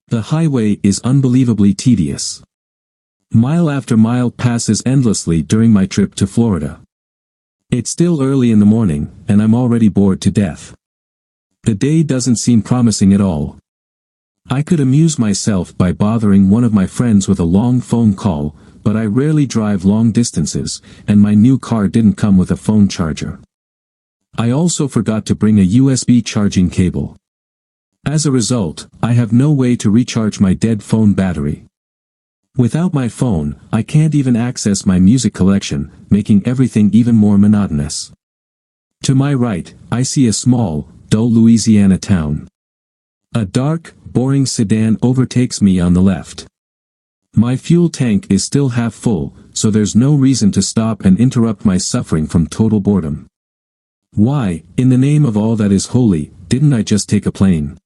The highway is unbelievably tedious. Mile after mile passes endlessly during my trip to Florida. It's still early in the morning, and I'm already bored to death. The day doesn't seem promising at all. I could amuse myself by bothering one of my friends with a long phone call, but I rarely drive long distances, and my new car didn't come with a phone charger. I also forgot to bring a USB charging cable. As a result, I have no way to recharge my dead phone battery. Without my phone, I can't even access my music collection, making everything even more monotonous. To my right, I see a small, dull Louisiana town. A dark, boring sedan overtakes me on the left. My fuel tank is still half full, so there's no reason to stop and interrupt my suffering from total boredom. Why, in the name of all that is holy, didn't I just take a plane?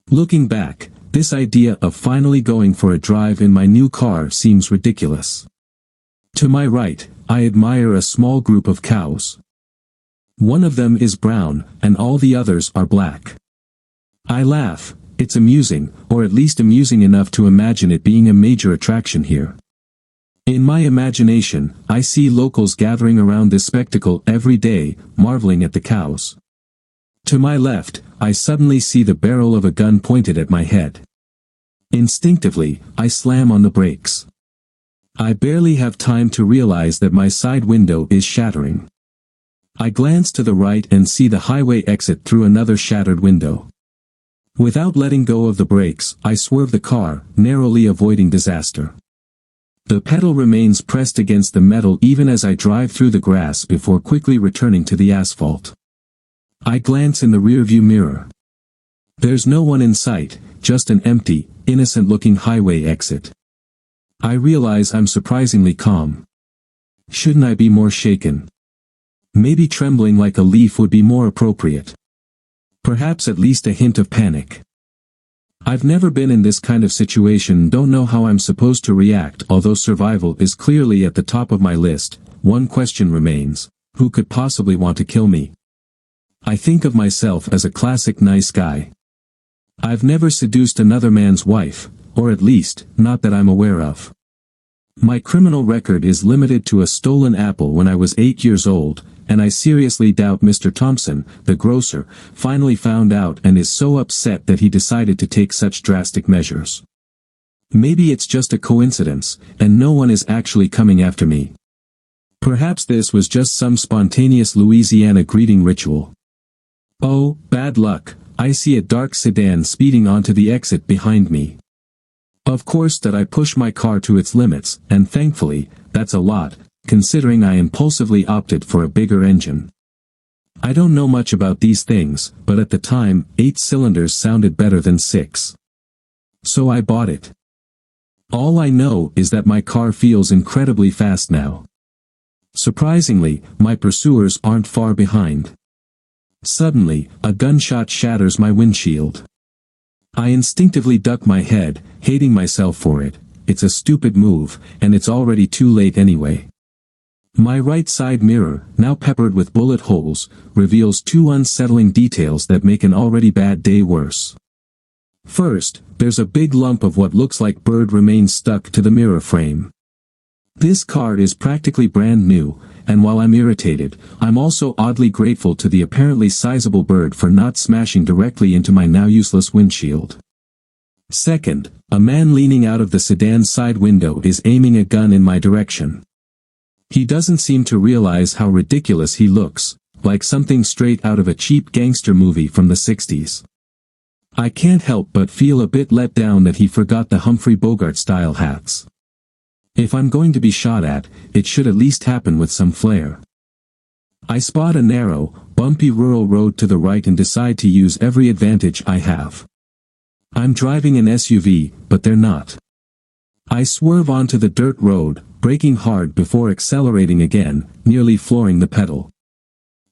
Looking back, this idea of finally going for a drive in my new car seems ridiculous. To my right, I admire a small group of cows. One of them is brown, and all the others are black. I laugh. It's amusing, or at least amusing enough to imagine it being a major attraction here. In my imagination, I see locals gathering around this spectacle every day, marveling at the cows. To my left, I suddenly see the barrel of a gun pointed at my head. Instinctively, I slam on the brakes. I barely have time to realize that my side window is shattering. I glance to the right and see the highway exit through another shattered window. Without letting go of the brakes, I swerve the car, narrowly avoiding disaster. The pedal remains pressed against the metal even as I drive through the grass before quickly returning to the asphalt. I glance in the rearview mirror. There's no one in sight, just an empty, innocent-looking highway exit. I realize I'm surprisingly calm. Shouldn't I be more shaken? Maybe trembling like a leaf would be more appropriate. Perhaps at least a hint of panic. I've never been in this kind of situation, don't know how I'm supposed to react. Although survival is clearly at the top of my list, one question remains: who could possibly want to kill me? I think of myself as a classic nice guy. I've never seduced another man's wife, or at least, not that I'm aware of. My criminal record is limited to a stolen apple when I was 8 years old, and I seriously doubt Mr. Thompson, the grocer, finally found out and is so upset that he decided to take such drastic measures. Maybe it's just a coincidence, and no one is actually coming after me. Perhaps this was just some spontaneous Louisiana greeting ritual. Oh, bad luck, I see a dark sedan speeding onto the exit behind me. Of course that I push my car to its limits, and thankfully, that's a lot, considering I impulsively opted for a bigger engine. I don't know much about these things, but at the time, 8 cylinders sounded better than 6. So I bought it. All I know is that my car feels incredibly fast now. Surprisingly, my pursuers aren't far behind. Suddenly, a gunshot shatters my windshield. I instinctively duck my head, hating myself for it. It's a stupid move, and it's already too late anyway. My right side mirror, now peppered with bullet holes, reveals 2 unsettling details that make an already bad day worse. First, there's a big lump of what looks like bird remains stuck to the mirror frame. This car is practically brand new, and while I'm irritated, I'm also oddly grateful to the apparently sizable bird for not smashing directly into my now useless windshield. Second, a man leaning out of the sedan's side window is aiming a gun in my direction. He doesn't seem to realize how ridiculous he looks, like something straight out of a cheap gangster movie from the 60s. I can't help but feel a bit let down that he forgot the Humphrey Bogart-style hats. If I'm going to be shot at, it should at least happen with some flair. I spot a narrow, bumpy rural road to the right and decide to use every advantage I have. I'm driving an SUV, but they're not. I swerve onto the dirt road, braking hard before accelerating again, nearly flooring the pedal.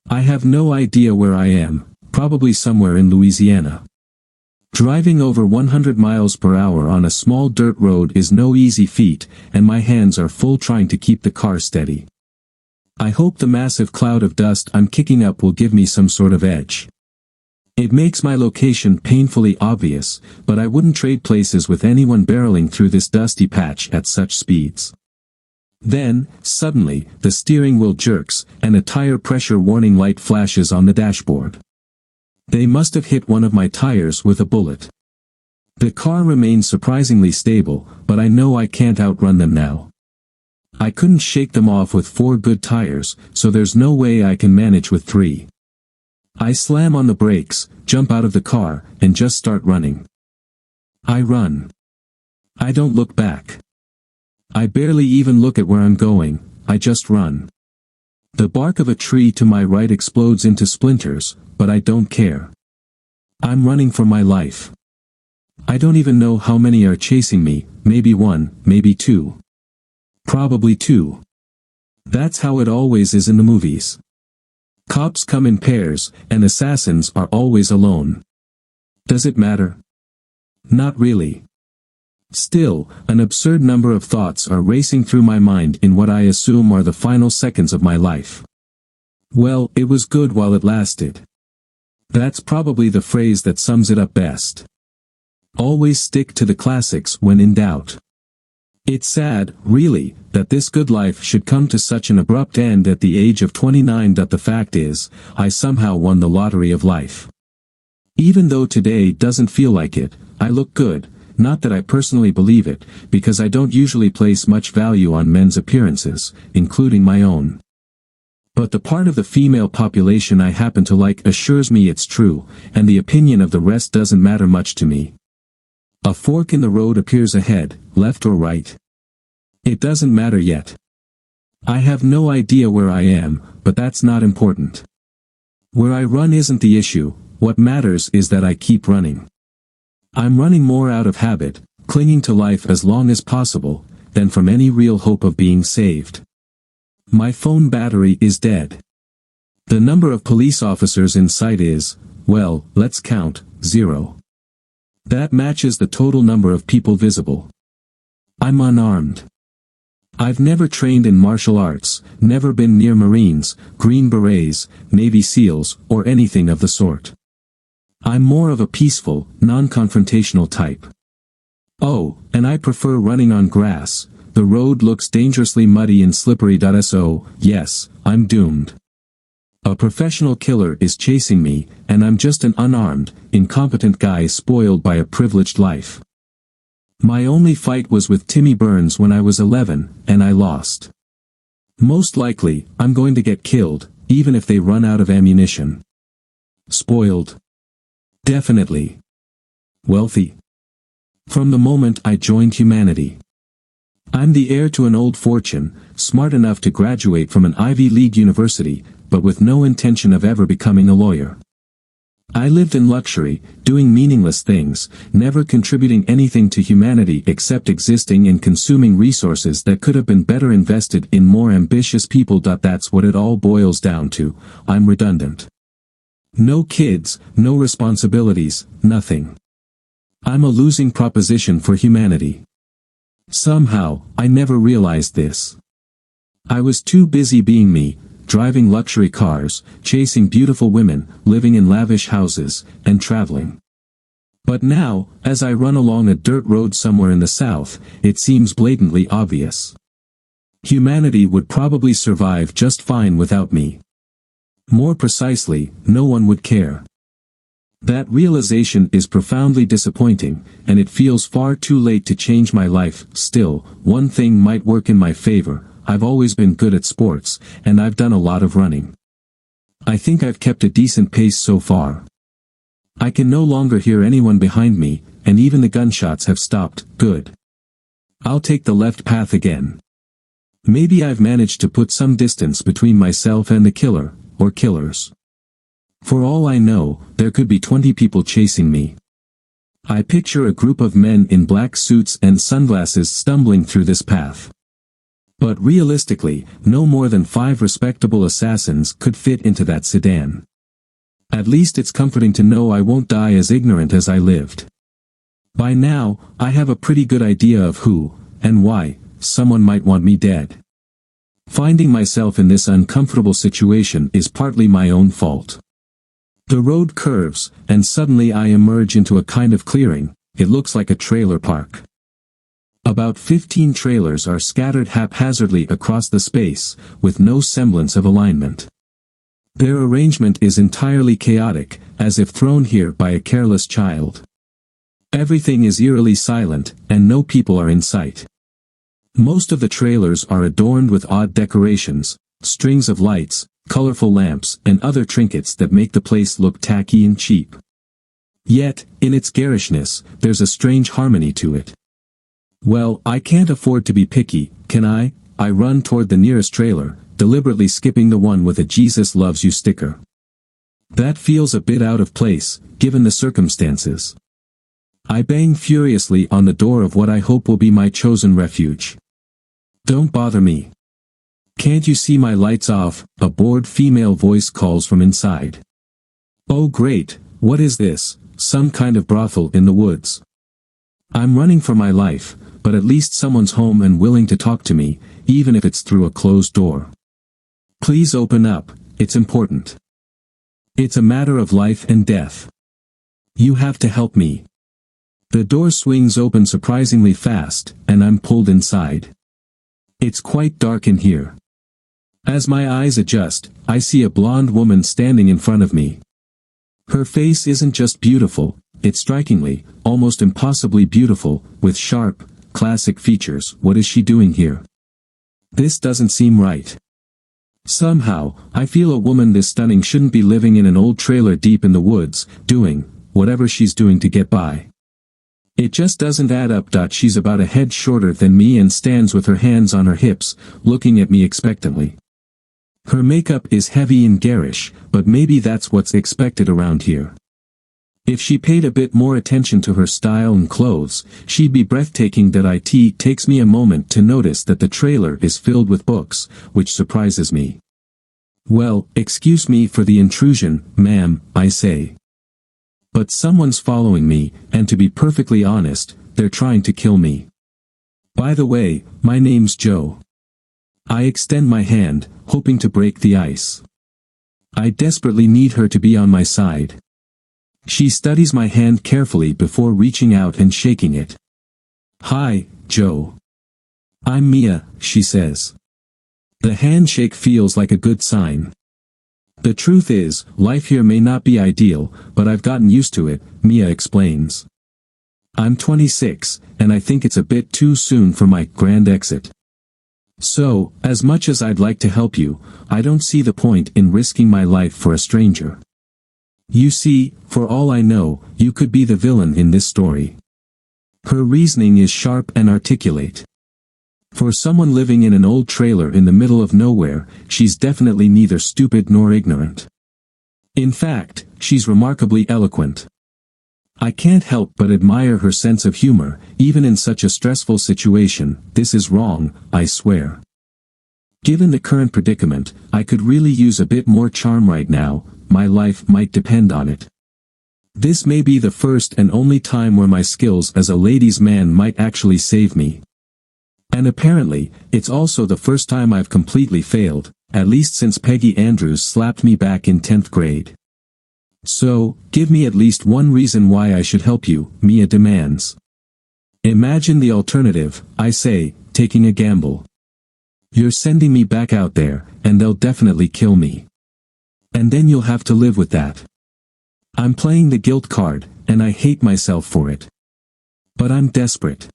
I have no idea where I am, probably somewhere in Louisiana. Driving over 100 miles per hour on a small dirt road is no easy feat, and my hands are full trying to keep the car steady. I hope the massive cloud of dust I'm kicking up will give me some sort of edge. It makes my location painfully obvious, but I wouldn't trade places with anyone barreling through this dusty patch at such speeds. Then, suddenly, the steering wheel jerks, and a tire pressure warning light flashes on the dashboard. They must have hit one of my tires with a bullet. The car remains surprisingly stable, but I know I can't outrun them now. I couldn't shake them off with 4 good tires, so there's no way I can manage with 3. I slam on the brakes, jump out of the car, and just start running. I run. I don't look back. I barely even look at where I'm going, I just run. The bark of a tree to my right explodes into splinters, but I don't care. I'm running for my life. I don't even know how many are chasing me, maybe 1, maybe 2. Probably 2. That's how it always is in the movies. Cops come in pairs, and assassins are always alone. Does it matter? Not really. Still, an absurd number of thoughts are racing through my mind in what I assume are the final seconds of my life. Well, it was good while it lasted. That's probably the phrase that sums it up best. Always stick to the classics when in doubt. It's sad, really, that this good life should come to such an abrupt end at the age of 29. The fact is, I somehow won the lottery of life. Even though today doesn't feel like it, I look good, not that I personally believe it, because I don't usually place much value on men's appearances, including my own. But the part of the female population I happen to like assures me it's true, and the opinion of the rest doesn't matter much to me. A fork in the road appears ahead, left or right. It doesn't matter yet. I have no idea where I am, but that's not important. Where I run isn't the issue, what matters is that I keep running. I'm running more out of habit, clinging to life as long as possible, than from any real hope of being saved. My phone battery is dead. The number of police officers in sight is, well, let's count, 0. That matches the total number of people visible. I'm unarmed. I've never trained in martial arts, never been near Marines, Green Berets, Navy SEALs, or anything of the sort. I'm more of a peaceful, non-confrontational type. Oh, and I prefer running on grass. The road looks dangerously muddy and slippery. So, yes, I'm doomed. A professional killer is chasing me, and I'm just an unarmed, incompetent guy spoiled by a privileged life. My only fight was with Timmy Burns when I was 11, and I lost. Most likely, I'm going to get killed, even if they run out of ammunition. Spoiled. Definitely. Wealthy. From the moment I joined humanity. I'm the heir to an old fortune, smart enough to graduate from an Ivy League university, but with no intention of ever becoming a lawyer. I lived in luxury, doing meaningless things, never contributing anything to humanity except existing and consuming resources that could have been better invested in more ambitious people. That's what it all boils down to. I'm redundant. No kids, no responsibilities, nothing. I'm a losing proposition for humanity. Somehow, I never realized this. I was too busy being me, driving luxury cars, chasing beautiful women, living in lavish houses, and traveling. But now, as I run along a dirt road somewhere in the South, it seems blatantly obvious. Humanity would probably survive just fine without me. More precisely, no one would care. That realization is profoundly disappointing, and it feels far too late to change my life. Still, one thing might work in my favor. I've always been good at sports, and I've done a lot of running. I think I've kept a decent pace so far. I can no longer hear anyone behind me, and even the gunshots have stopped. Good. I'll take the left path again. Maybe I've managed to put some distance between myself and the killer, or killers. For all I know, there could be 20 people chasing me. I picture a group of men in black suits and sunglasses stumbling through this path. But realistically, no more than 5 respectable assassins could fit into that sedan. At least it's comforting to know I won't die as ignorant as I lived. By now, I have a pretty good idea of who, and why, someone might want me dead. Finding myself in this uncomfortable situation is partly my own fault. The road curves, and suddenly I emerge into a kind of clearing. It looks like a trailer park. About 15 trailers are scattered haphazardly across the space, with no semblance of alignment. Their arrangement is entirely chaotic, as if thrown here by a careless child. Everything is eerily silent, and no people are in sight. Most of the trailers are adorned with odd decorations, strings of lights, colorful lamps, and other trinkets that make the place look tacky and cheap. Yet, in its garishness, there's a strange harmony to it. Well, I can't afford to be picky, can I? I run toward the nearest trailer, deliberately skipping the one with a Jesus loves you sticker. That feels a bit out of place, given the circumstances. I bang furiously on the door of what I hope will be my chosen refuge. Don't bother me. Can't you see my lights off? A bored female voice calls from inside. Oh great, what is this? Some kind of brothel in the woods. I'm running for my life, but at least someone's home and willing to talk to me, even if it's through a closed door. Please open up, it's important. It's a matter of life and death. You have to help me. The door swings open surprisingly fast, and I'm pulled inside. It's quite dark in here. As my eyes adjust, I see a blonde woman standing in front of me. Her face isn't just beautiful, it's strikingly, almost impossibly beautiful, with sharp, classic features. What is she doing here? This doesn't seem right. Somehow, I feel a woman this stunning shouldn't be living in an old trailer deep in the woods, doing whatever she's doing to get by. It just doesn't add up. She's about a head shorter than me and stands with her hands on her hips, looking at me expectantly. Her makeup is heavy and garish, but maybe that's what's expected around here. If she paid a bit more attention to her style and clothes, she'd be breathtaking. It takes me a moment to notice that the trailer is filled with books, which surprises me. Well, excuse me for the intrusion, ma'am, I say. But someone's following me, and to be perfectly honest, they're trying to kill me. By the way, my name's Joe. I extend my hand, hoping to break the ice. I desperately need her to be on my side. She studies my hand carefully before reaching out and shaking it. Hi, Joe. I'm Mia, she says. The handshake feels like a good sign. The truth is, life here may not be ideal, but I've gotten used to it, Mia explains. I'm 26, and I think it's a bit too soon for my grand exit. So, as much as I'd like to help you, I don't see the point in risking my life for a stranger. You see, for all I know, you could be the villain in this story. Her reasoning is sharp and articulate. For someone living in an old trailer in the middle of nowhere, she's definitely neither stupid nor ignorant. In fact, she's remarkably eloquent. I can't help but admire her sense of humor, even in such a stressful situation. This is wrong, I swear. Given the current predicament, I could really use a bit more charm right now. My life might depend on it. This may be the first and only time where my skills as a ladies' man might actually save me. And apparently, it's also the first time I've completely failed, at least since Peggy Andrews slapped me back in 10th grade. So, give me at least one reason why I should help you, Mia demands. Imagine the alternative, I say, taking a gamble. You're sending me back out there, and they'll definitely kill me. And then you'll have to live with that. I'm playing the guilt card, and I hate myself for it. But I'm desperate.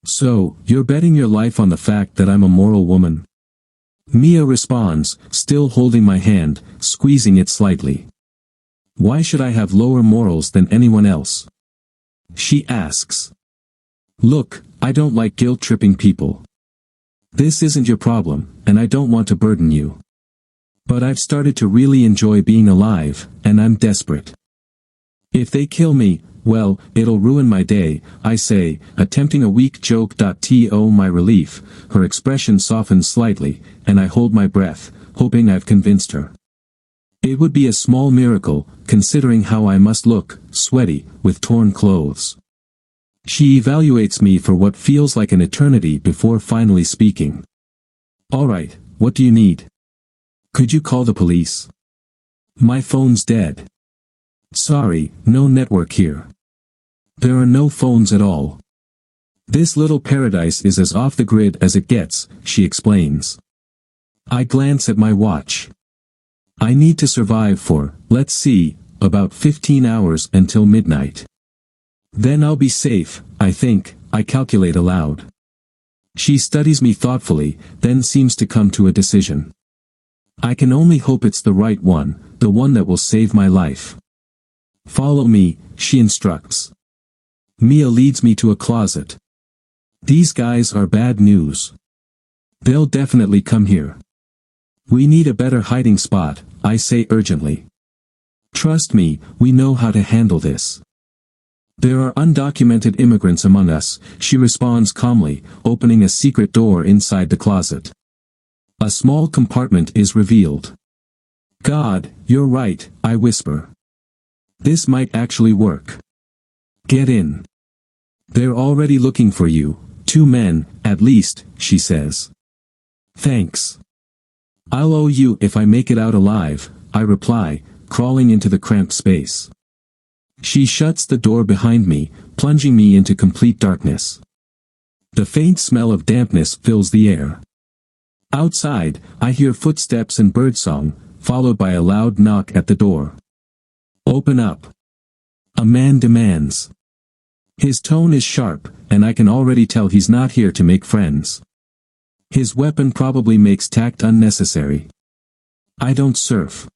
So, you're betting your life on the fact that I'm a moral woman? Mia responds, still holding my hand, squeezing it slightly. Why should I have lower morals than anyone else? She asks. Look, I don't like guilt-tripping people. This isn't your problem, and I don't want to burden you. But I've started to really enjoy being alive, and I'm desperate. If they kill me, well, it'll ruin my day, I say, attempting a weak joke. To my relief, her expression softens slightly, and I hold my breath, hoping I've convinced her. It would be a small miracle, considering how I must look, sweaty, with torn clothes. She evaluates me for what feels like an eternity before finally speaking. All right, what do you need? Could you call the police? My phone's dead. Sorry, no network here. There are no phones at all. This little paradise is as off the grid as it gets, she explains. I glance at my watch. I need to survive for, let's see, about 15 hours until midnight. Then I'll be safe, I think, I calculate aloud. She studies me thoughtfully, then seems to come to a decision. I can only hope it's the right one, the one that will save my life. Follow me, she instructs. Mia leads me to a closet. These guys are bad news. They'll definitely come here. We need a better hiding spot, I say urgently. Trust me, we know how to handle this. There are undocumented immigrants among us, she responds calmly, opening a secret door inside the closet. A small compartment is revealed. God, you're right, I whisper. This might actually work. Get in. They're already looking for you, 2 men, at least, she says. Thanks. I'll owe you if I make it out alive, I reply, crawling into the cramped space. She shuts the door behind me, plunging me into complete darkness. The faint smell of dampness fills the air. Outside, I hear footsteps and birdsong, followed by a loud knock at the door. Open up. A man demands. His tone is sharp, and I can already tell he's not here to make friends. His weapon probably makes tact unnecessary. I don't surf.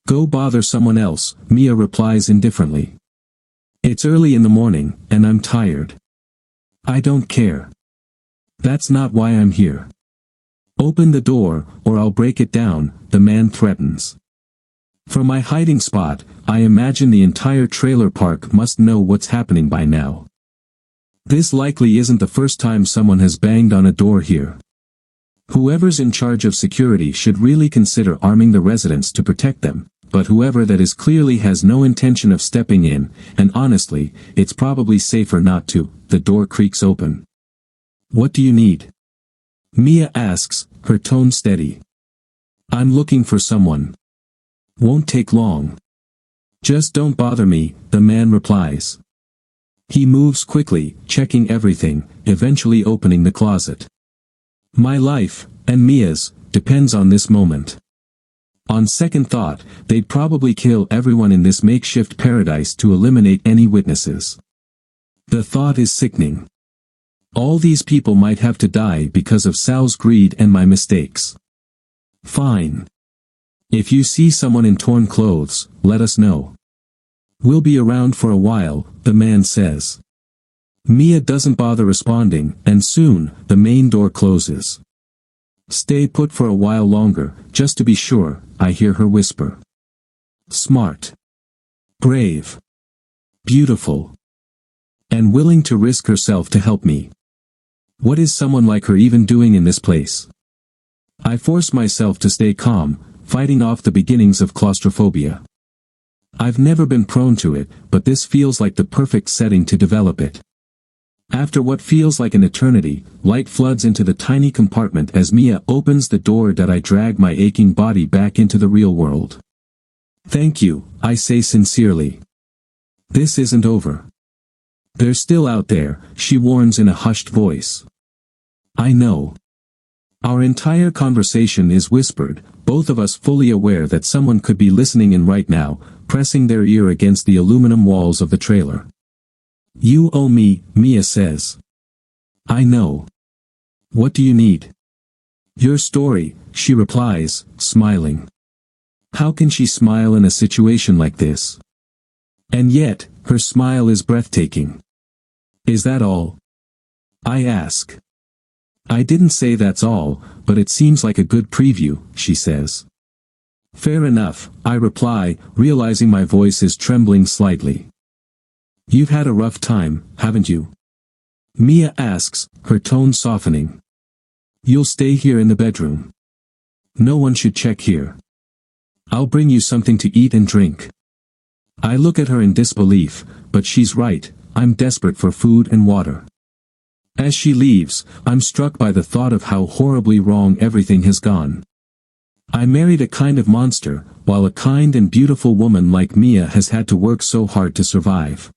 Go bother someone else, Mia replies indifferently. It's early in the morning, and I'm tired. I don't care. That's not why I'm here. Open the door, or I'll break it down, the man threatens. From my hiding spot, I imagine the entire trailer park must know what's happening by now. This likely isn't the first time someone has banged on a door here. Whoever's in charge of security should really consider arming the residents to protect them, but whoever that is clearly has no intention of stepping in, and honestly, it's probably safer not to. The door creaks open. What do you need? Mia asks, her tone steady. I'm looking for someone. Won't take long. Just don't bother me, the man replies. He moves quickly, checking everything, eventually opening the closet. My life, and Mia's, depends on this moment. On second thought, they'd probably kill everyone in this makeshift paradise to eliminate any witnesses. The thought is sickening. All these people might have to die because of Sal's greed and my mistakes. Fine. If you see someone in torn clothes, let us know. We'll be around for a while, the man says. Mia doesn't bother responding, and soon, the main door closes. Stay put for a while longer, just to be sure, I hear her whisper. Smart. Brave. Beautiful. And willing to risk herself to help me. What is someone like her even doing in this place? I force myself to stay calm, fighting off the beginnings of claustrophobia. I've never been prone to it, but this feels like the perfect setting to develop it. After what feels like an eternity, light floods into the tiny compartment as Mia opens the door that I drag my aching body back into the real world. Thank you, I say sincerely. This isn't over. They're still out there, she warns in a hushed voice. I know. Our entire conversation is whispered, both of us fully aware that someone could be listening in right now, pressing their ear against the aluminum walls of the trailer. You owe me, Mia says. I know. What do you need? Your story, she replies, smiling. How can she smile in a situation like this? And yet, her smile is breathtaking. Is that all? I ask. I didn't say that's all, but it seems like a good preview, she says. Fair enough, I reply, realizing my voice is trembling slightly. You've had a rough time, haven't you? Mia asks, her tone softening. You'll stay here in the bedroom. No one should check here. I'll bring you something to eat and drink. I look at her in disbelief, but she's right, I'm desperate for food and water. As she leaves, I'm struck by the thought of how horribly wrong everything has gone. I married a kind of monster, while a kind and beautiful woman like Mia has had to work so hard to survive.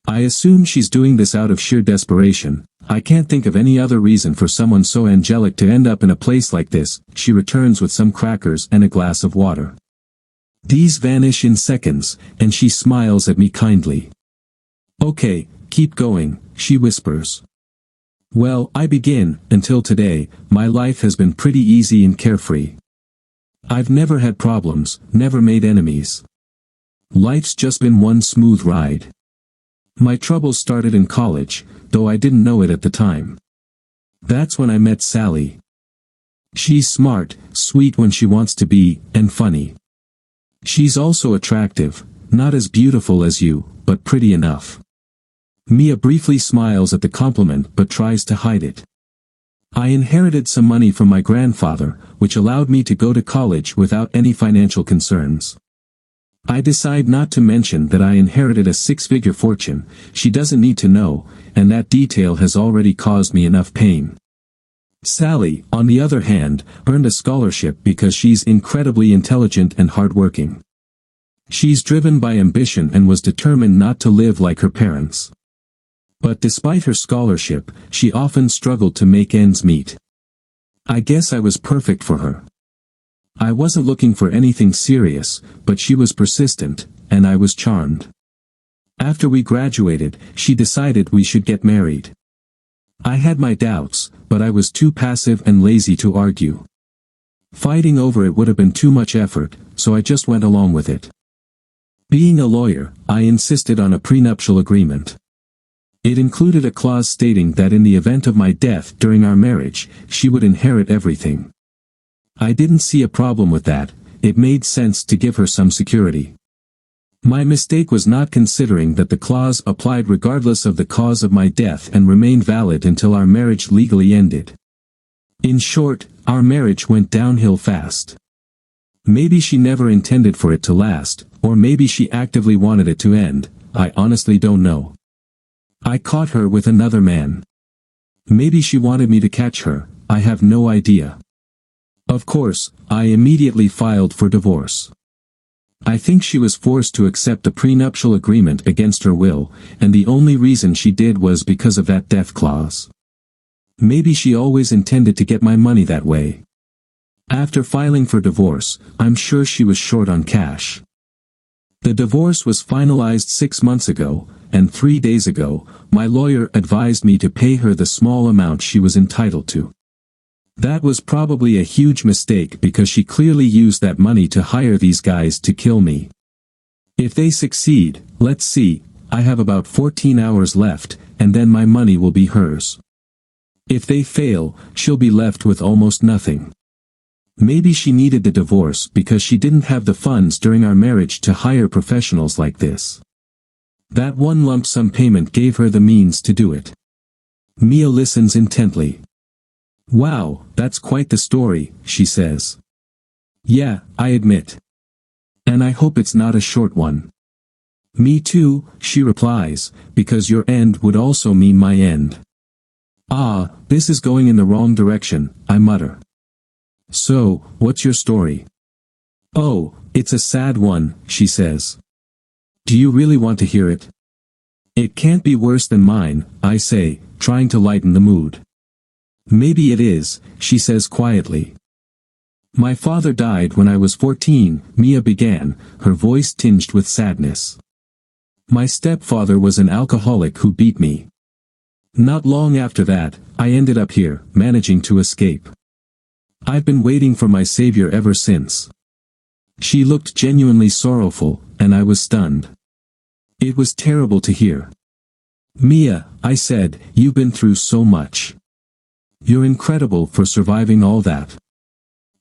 I assume she's doing this out of sheer desperation. I can't think of any other reason for someone so angelic to end up in a place like this. She returns with some crackers and a glass of water. These vanish in seconds, and she smiles at me kindly. Okay, keep going, she whispers. Well, I begin. Until today, my life has been pretty easy and carefree. I've never had problems, never made enemies. Life's just been one smooth ride. My troubles started in college, though I didn't know it at the time. That's when I met Sally. She's smart, sweet when she wants to be, and funny. She's also attractive, not as beautiful as you, but pretty enough. Mia briefly smiles at the compliment but tries to hide it. I inherited some money from my grandfather, which allowed me to go to college without any financial concerns. I decide not to mention that I inherited a six-figure fortune. She doesn't need to know, and that detail has already caused me enough pain. Sally, on the other hand, earned a scholarship because she's incredibly intelligent and hardworking. She's driven by ambition and was determined not to live like her parents. But despite her scholarship, she often struggled to make ends meet. I guess I was perfect for her. I wasn't looking for anything serious, but she was persistent, and I was charmed. After we graduated, she decided we should get married. I had my doubts, but I was too passive and lazy to argue. Fighting over it would have been too much effort, so I just went along with it. Being a lawyer, I insisted on a prenuptial agreement. It included a clause stating that in the event of my death during our marriage, she would inherit everything. I didn't see a problem with that. It made sense to give her some security. My mistake was not considering that the clause applied regardless of the cause of my death and remained valid until our marriage legally ended. In short, our marriage went downhill fast. Maybe she never intended for it to last, or maybe she actively wanted it to end. I honestly don't know. I caught her with another man. Maybe she wanted me to catch her. I have no idea. Of course, I immediately filed for divorce. I think she was forced to accept a prenuptial agreement against her will, and the only reason she did was because of that death clause. Maybe she always intended to get my money that way. After filing for divorce, I'm sure she was short on cash. The divorce was finalized 6 months ago, and 3 days ago, my lawyer advised me to pay her the small amount she was entitled to. That was probably a huge mistake because she clearly used that money to hire these guys to kill me. If they succeed, let's see, I have about 14 hours left, and then my money will be hers. If they fail, she'll be left with almost nothing. Maybe she needed the divorce because she didn't have the funds during our marriage to hire professionals like this. That one lump sum payment gave her the means to do it. Mia listens intently. Wow, that's quite the story, she says. Yeah, I admit. And I hope it's not a short one. Me too, she replies, because your end would also mean my end. Ah, this is going in the wrong direction, I mutter. So, what's your story? Oh, it's a sad one, she says. Do you really want to hear it? It can't be worse than mine, I say, trying to lighten the mood. Maybe it is, she says quietly. My father died when I was 14, Mia began, her voice tinged with sadness. My stepfather was an alcoholic who beat me. Not long after that, I ended up here, managing to escape. I've been waiting for my savior ever since. She looked genuinely sorrowful, and I was stunned. It was terrible to hear. Mia, I said, you've been through so much. You're incredible for surviving all that.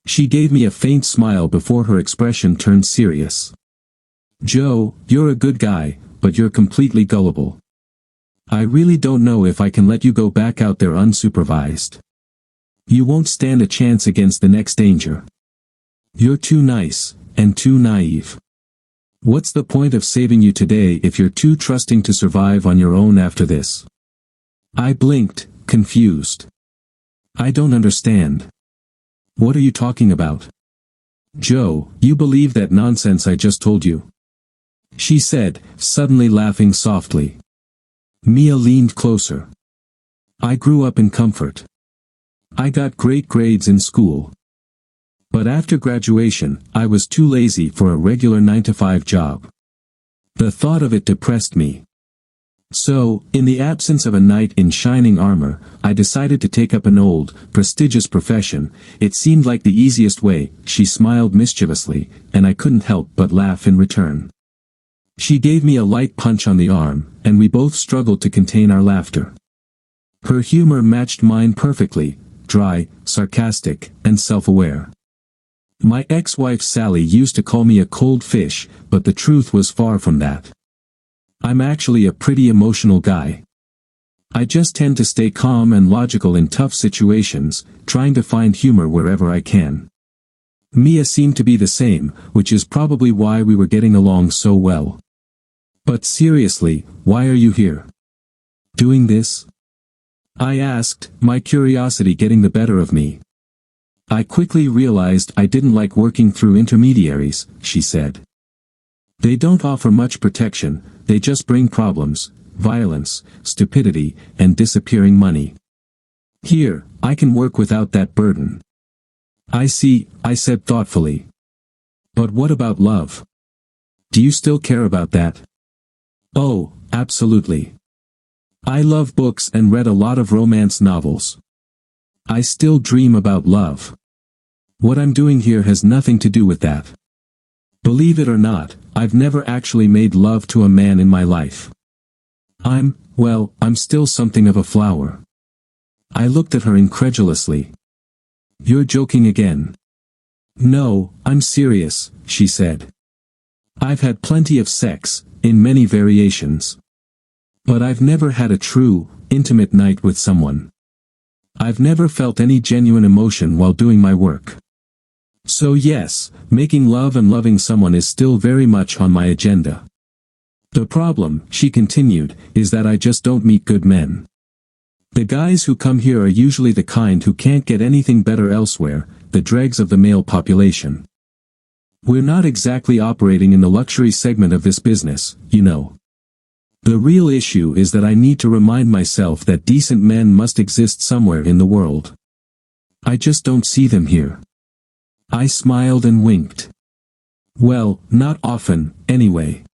She gave me a faint smile before her expression turned serious. Joe, you're a good guy, but you're completely gullible. I really don't know if I can let you go back out there unsupervised. You won't stand a chance against the next danger. You're too nice, and too naive. What's the point of saving you today if you're too trusting to survive on your own after this? I blinked, confused. I don't understand. What are you talking about? Joe, you believe that nonsense I just told you? She said, suddenly laughing softly. Mia leaned closer. I grew up in comfort. I got great grades in school. But after graduation, I was too lazy for a regular 9-to-5 job. The thought of it depressed me. So, in the absence of a knight in shining armor, I decided to take up an old, prestigious profession. It seemed like the easiest way. She smiled mischievously, and I couldn't help but laugh in return. She gave me a light punch on the arm, and we both struggled to contain our laughter. Her humor matched mine perfectly, dry, sarcastic, and self-aware. My ex-wife Sally used to call me a cold fish, but the truth was far from that. I'm actually a pretty emotional guy. I just tend to stay calm and logical in tough situations, trying to find humor wherever I can. Mia seemed to be the same, which is probably why we were getting along so well. But seriously, why are you here? Doing this? I asked, my curiosity getting the better of me. I quickly realized I didn't like working through intermediaries, she said. They don't offer much protection, they just bring problems, violence, stupidity, and disappearing money. Here, I can work without that burden. I see, I said thoughtfully. But what about love? Do you still care about that? Oh, absolutely. I love books and read a lot of romance novels. I still dream about love. What I'm doing here has nothing to do with that. Believe it or not, I've never actually made love to a man in my life. I'm still something of a flower. I looked at her incredulously. You're joking again. No, I'm serious, she said. I've had plenty of sex, in many variations. But I've never had a true, intimate night with someone. I've never felt any genuine emotion while doing my work. So yes, making love and loving someone is still very much on my agenda. The problem, she continued, is that I just don't meet good men. The guys who come here are usually the kind who can't get anything better elsewhere, the dregs of the male population. We're not exactly operating in the luxury segment of this business, you know. The real issue is that I need to remind myself that decent men must exist somewhere in the world. I just don't see them here. I smiled and winked. Well, not often, anyway.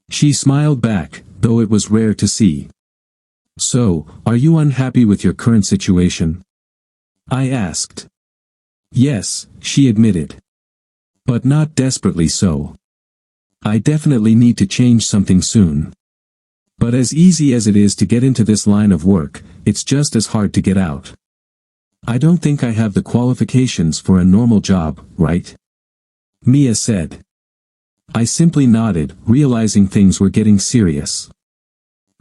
She smiled back, though it was rare to see. So, are you unhappy with your current situation? I asked. Yes, she admitted. But not desperately so. I definitely need to change something soon. But as easy as it is to get into this line of work, it's just as hard to get out. I don't think I have the qualifications for a normal job, right? Mia said. I simply nodded, realizing things were getting serious.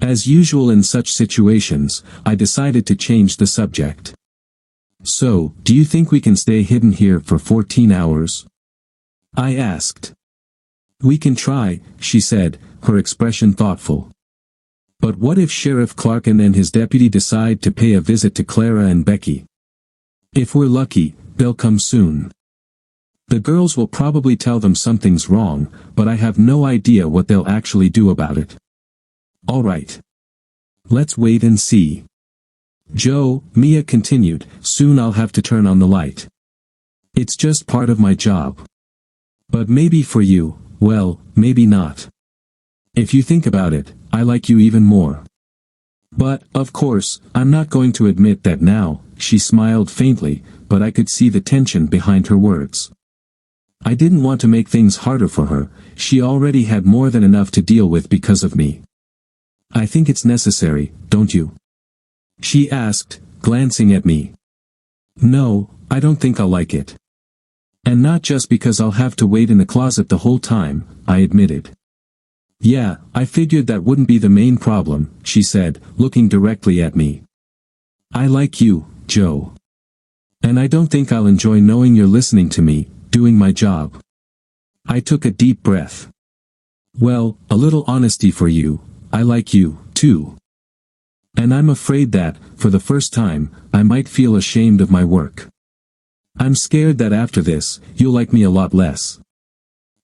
As usual in such situations, I decided to change the subject. So, do you think we can stay hidden here for 14 hours? I asked. We can try, she said, her expression thoughtful. But what if Sheriff Clarkin and his deputy decide to pay a visit to Clara and Becky? If we're lucky, they'll come soon. The girls will probably tell them something's wrong, but I have no idea what they'll actually do about it. All right. Let's wait and see. Joe, Mia continued, soon I'll have to turn on the light. It's just part of my job. But maybe for you, well, maybe not. If you think about it, I like you even more. But, of course, I'm not going to admit that now. She smiled faintly, but I could see the tension behind her words. I didn't want to make things harder for her, she already had more than enough to deal with because of me. I think it's necessary, don't you? She asked, glancing at me. No, I don't think I'll like it. And not just because I'll have to wait in the closet the whole time, I admitted. Yeah, I figured that wouldn't be the main problem, she said, looking directly at me. I like you, Joe. And I don't think I'll enjoy knowing you're listening to me, doing my job. I took a deep breath. Well, a little honesty for you, I like you, too. And I'm afraid that, for the first time, I might feel ashamed of my work. I'm scared that after this, you'll like me a lot less.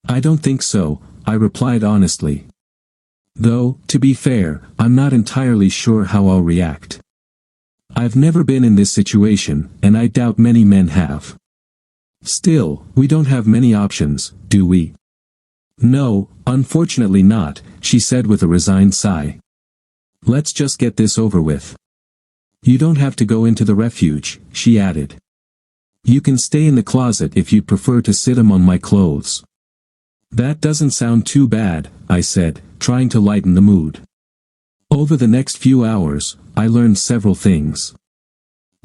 I don't think so, I replied honestly. Though, to be fair, I'm not entirely sure how I'll react. I've never been in this situation, and I doubt many men have. Still, we don't have many options, do we? No, unfortunately not, she said with a resigned sigh. Let's just get this over with. You don't have to go into the refuge, she added. You can stay in the closet if you'd prefer to sit among my clothes. That doesn't sound too bad, I said, trying to lighten the mood. Over the next few hours, I learned several things.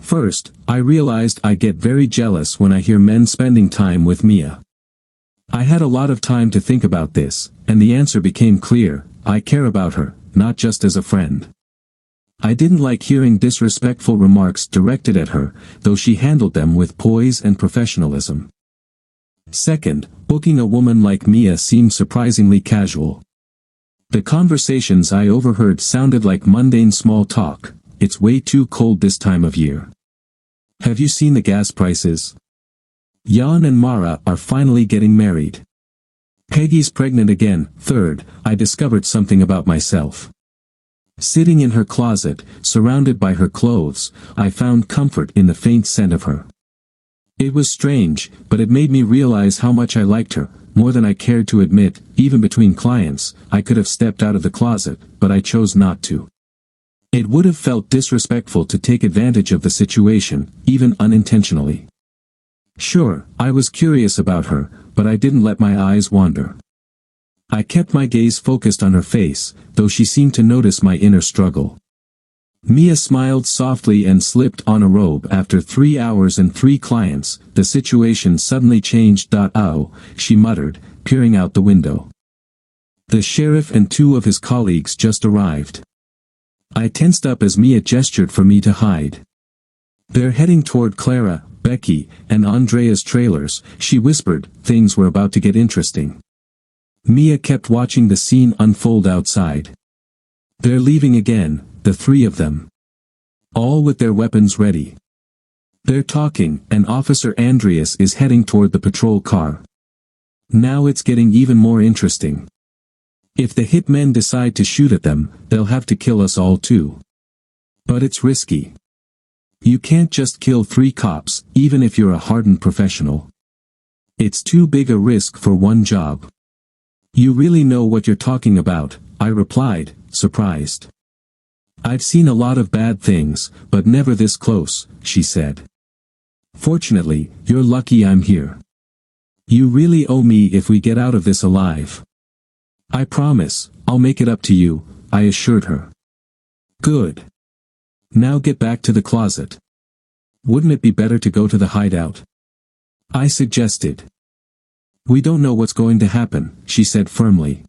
First, I realized I get very jealous when I hear men spending time with Mia. I had a lot of time to think about this, and the answer became clear: I care about her, not just as a friend. I didn't like hearing disrespectful remarks directed at her, though she handled them with poise and professionalism. Second, booking a woman like Mia seemed surprisingly casual. The conversations I overheard sounded like mundane small talk. It's way too cold this time of year. Have you seen the gas prices? Jan and Mara are finally getting married. Peggy's pregnant again. Third, I discovered something about myself. Sitting in her closet, surrounded by her clothes, I found comfort in the faint scent of her. It was strange, but it made me realize how much I liked her, more than I cared to admit. Even between clients, I could have stepped out of the closet, but I chose not to. It would have felt disrespectful to take advantage of the situation, even unintentionally. Sure, I was curious about her, but I didn't let my eyes wander. I kept my gaze focused on her face, though she seemed to notice my inner struggle. Mia smiled softly and slipped on a robe. After 3 hours and 3 clients, the situation suddenly changed. Oh, she muttered, peering out the window. The sheriff and 2 of his colleagues just arrived. I tensed up as Mia gestured for me to hide. They're heading toward Clara, Becky, and Andrea's trailers, she whispered. Things were about to get interesting. Mia kept watching the scene unfold outside. They're leaving again, the 3 of them. All with their weapons ready. They're talking, and Officer Andreas is heading toward the patrol car. Now it's getting even more interesting. If the hitmen decide to shoot at them, they'll have to kill us all too. But it's risky. You can't just kill 3 cops, even if you're a hardened professional. It's too big a risk for one job. You really know what you're talking about, I replied, surprised. I've seen a lot of bad things, but never this close, she said. Fortunately, you're lucky I'm here. You really owe me if we get out of this alive. I promise, I'll make it up to you, I assured her. Good. Now get back to the closet. Wouldn't it be better to go to the hideout? I suggested. We don't know what's going to happen, she said firmly.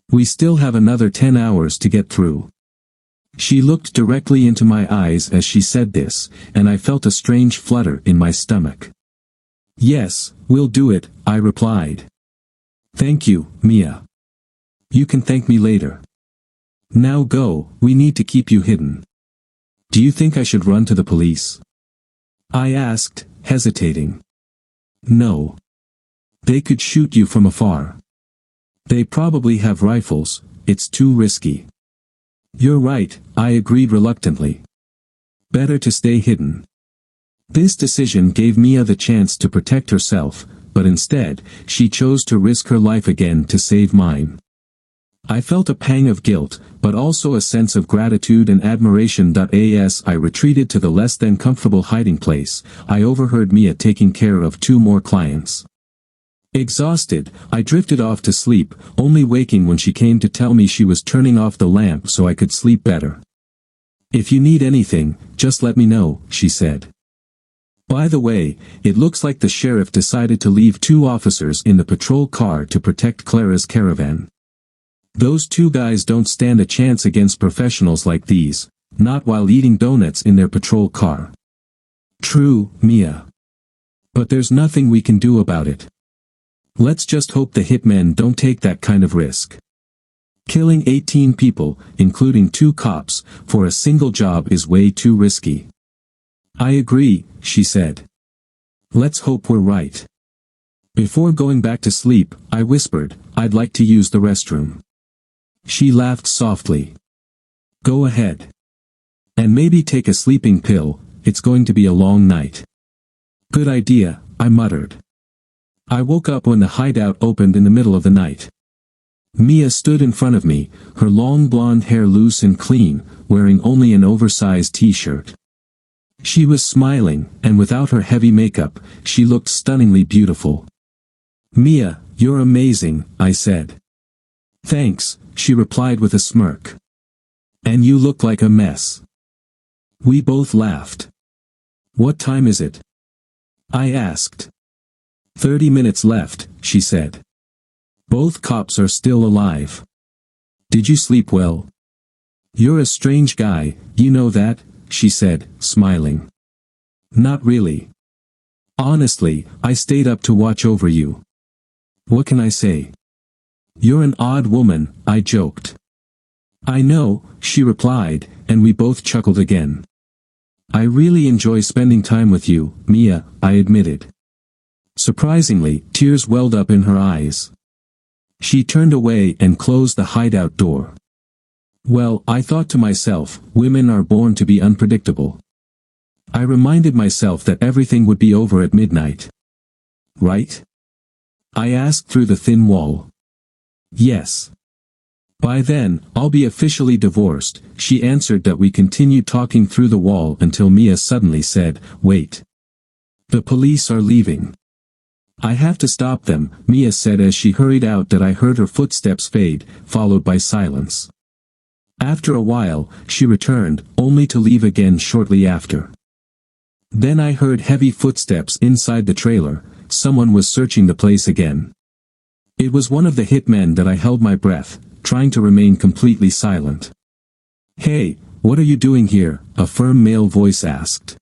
We still have another 10 hours to get through. She looked directly into my eyes as she said this, and I felt a strange flutter in my stomach. Yes, we'll do it, I replied. Thank you, Mia. You can thank me later. Now go, we need to keep you hidden. Do you think I should run to the police? I asked, hesitating. No. They could shoot you from afar. They probably have rifles, it's too risky. You're right, I agreed reluctantly. Better to stay hidden. This decision gave Mia the chance to protect herself, but instead, she chose to risk her life again to save mine. I felt a pang of guilt, but also a sense of gratitude and admiration. As I retreated to the less than comfortable hiding place, I overheard Mia taking care of 2 more clients. Exhausted, I drifted off to sleep, only waking when she came to tell me she was turning off the lamp so I could sleep better. If you need anything, just let me know, she said. By the way, it looks like the sheriff decided to leave 2 officers in the patrol car to protect Clara's caravan. Those 2 guys don't stand a chance against professionals like these, not while eating donuts in their patrol car. True, Mia. But there's nothing we can do about it. Let's just hope the hitmen don't take that kind of risk. Killing 18 people, including 2 cops, for a single job is way too risky. I agree, she said. Let's hope we're right. Before going back to sleep, I whispered, I'd like to use the restroom. She laughed softly. Go ahead. And maybe take a sleeping pill, it's going to be a long night. Good idea, I muttered. I woke up when the hideout opened in the middle of the night. Mia stood in front of me, her long blonde hair loose and clean, wearing only an oversized t-shirt. She was smiling, and without her heavy makeup, she looked stunningly beautiful. Mia, you're amazing, I said. Thanks, she replied with a smirk. And you look like a mess. We both laughed. What time is it? I asked. 30 minutes left, she said. Both cops are still alive. Did you sleep well? You're a strange guy, you know that, she said, smiling. Not really. Honestly, I stayed up to watch over you. What can I say? You're an odd woman, I joked. I know, she replied, and we both chuckled again. I really enjoy spending time with you, Mia, I admitted. Surprisingly, tears welled up in her eyes. She turned away and closed the hideout door. Well, I thought to myself, women are born to be unpredictable. I reminded myself that everything would be over at midnight. Right? I asked through the thin wall. Yes. By then, I'll be officially divorced, she answered. That we continued talking through the wall until Mia suddenly said, wait. The police are leaving. I have to stop them, Mia said as she hurried out. That I heard her footsteps fade, followed by silence. After a while, she returned, only to leave again shortly after. Then I heard heavy footsteps inside the trailer. Someone was searching the place again. It was one of the hitmen. That I held my breath, trying to remain completely silent. Hey, what are you doing here? A firm male voice asked.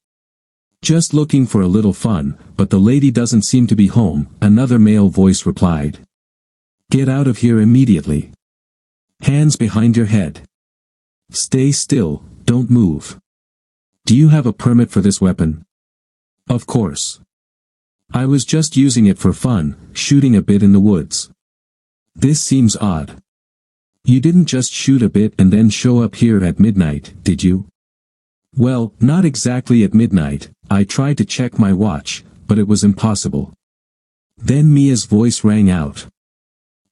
Just looking for a little fun, but the lady doesn't seem to be home, another male voice replied. Get out of here immediately. Hands behind your head. Stay still, don't move. Do you have a permit for this weapon? Of course. I was just using it for fun, shooting a bit in the woods. This seems odd. You didn't just shoot a bit and then show up here at midnight, did you? Well, not exactly at midnight. I tried to check my watch, but it was impossible. Then Mia's voice rang out.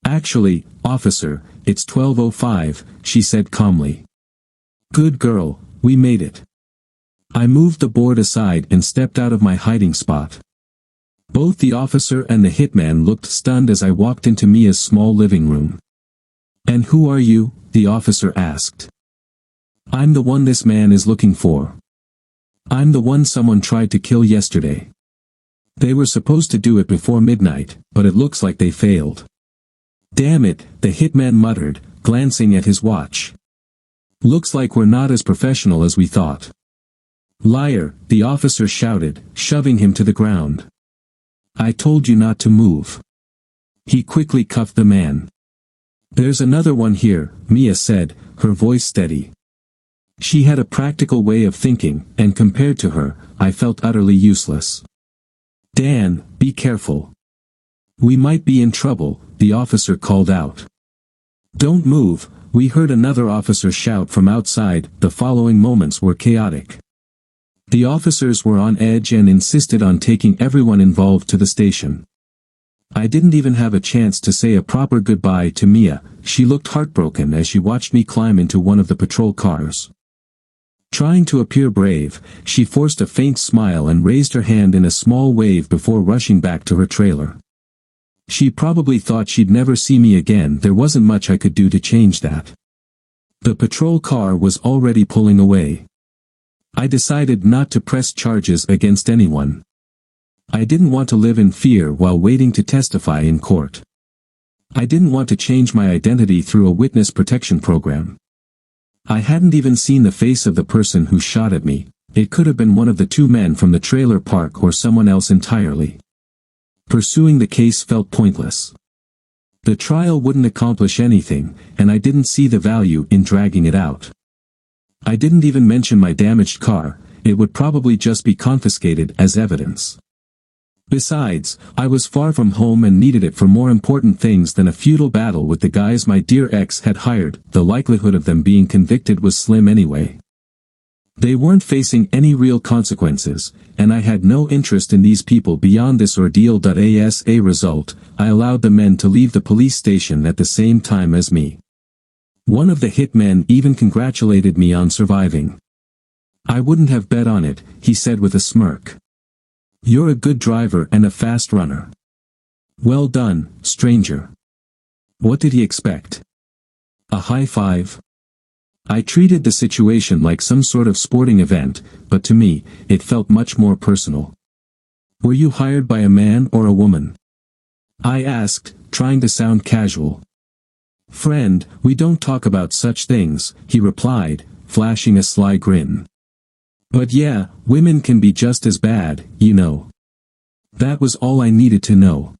Actually, officer, it's 12:05, she said calmly. Good girl, we made it. I moved the board aside and stepped out of my hiding spot. Both the officer and the hitman looked stunned as I walked into Mia's small living room. And who are you? The officer asked. I'm the one this man is looking for. I'm the one someone tried to kill yesterday. They were supposed to do it before midnight, but it looks like they failed. Damn it, the hitman muttered, glancing at his watch. Looks like we're not as professional as we thought. Liar, the officer shouted, shoving him to the ground. I told you not to move. He quickly cuffed the man. There's another one here, Mia said, her voice steady. She had a practical way of thinking, and compared to her, I felt utterly useless. Dan, be careful. We might be in trouble, the officer called out. Don't move, we heard another officer shout from outside. The following moments were chaotic. The officers were on edge and insisted on taking everyone involved to the station. I didn't even have a chance to say a proper goodbye to Mia. She looked heartbroken as she watched me climb into one of the patrol cars. Trying to appear brave, she forced a faint smile and raised her hand in a small wave before rushing back to her trailer. She probably thought she'd never see me again. There wasn't much I could do to change that. The patrol car was already pulling away. I decided not to press charges against anyone. I didn't want to live in fear while waiting to testify in court. I didn't want to change my identity through a witness protection program. I hadn't even seen the face of the person who shot at me. It could have been one of the two men from the trailer park or someone else entirely. Pursuing the case felt pointless. The trial wouldn't accomplish anything, and I didn't see the value in dragging it out. I didn't even mention my damaged car. It would probably just be confiscated as evidence. Besides, I was far from home and needed it for more important things than a futile battle with the guys my dear ex had hired. The likelihood of them being convicted was slim anyway. They weren't facing any real consequences, and I had no interest in these people beyond this ordeal. As a result, I allowed the men to leave the police station at the same time as me. One of the hitmen even congratulated me on surviving. "I wouldn't have bet on it," he said with a smirk. "You're a good driver and a fast runner." "Well done, stranger." What did he expect? A high five? I treated the situation like some sort of sporting event, but to me, it felt much more personal. "Were you hired by a man or a woman?" I asked, trying to sound casual. "Friend, we don't talk about such things," he replied, flashing a sly grin. "But yeah, women can be just as bad, you know." That was all I needed to know.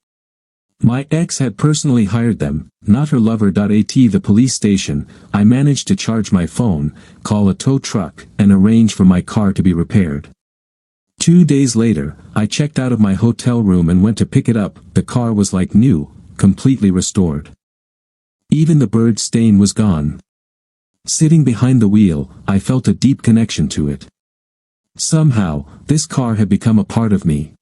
My ex had personally hired them, not her lover. At the police station, I managed to charge my phone, call a tow truck, and arrange for my car to be repaired. 2 days later, I checked out of my hotel room and went to pick it up. The car was like new, completely restored. Even the bird stain was gone. Sitting behind the wheel, I felt a deep connection to it. Somehow, this car had become a part of me.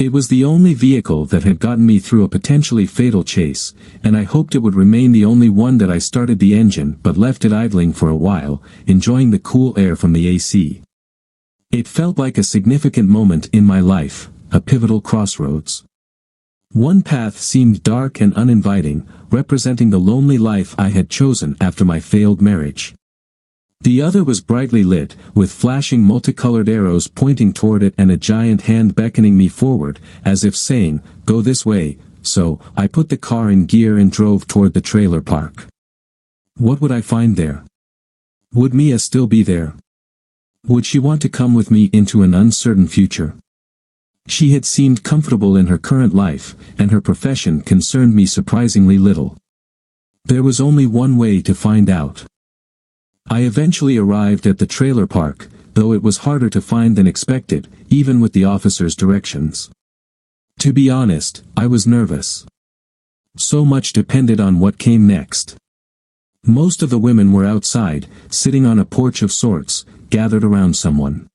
It was the only vehicle that had gotten me through a potentially fatal chase, and I hoped it would remain the only one. That I started the engine but left it idling for a while, enjoying the cool air from the AC. It felt like a significant moment in my life, a pivotal crossroads. One path seemed dark and uninviting, representing the lonely life I had chosen after my failed marriage. The other was brightly lit, with flashing multicolored arrows pointing toward it and a giant hand beckoning me forward, as if saying, "Go this way." So, I put the car in gear and drove toward the trailer park. What would I find there? Would Mia still be there? Would she want to come with me into an uncertain future? She had seemed comfortable in her current life, and her profession concerned me surprisingly little. There was only one way to find out. I eventually arrived at the trailer park, though it was harder to find than expected, even with the officer's directions. To be honest, I was nervous. So much depended on what came next. Most of the women were outside, sitting on a porch of sorts, gathered around someone.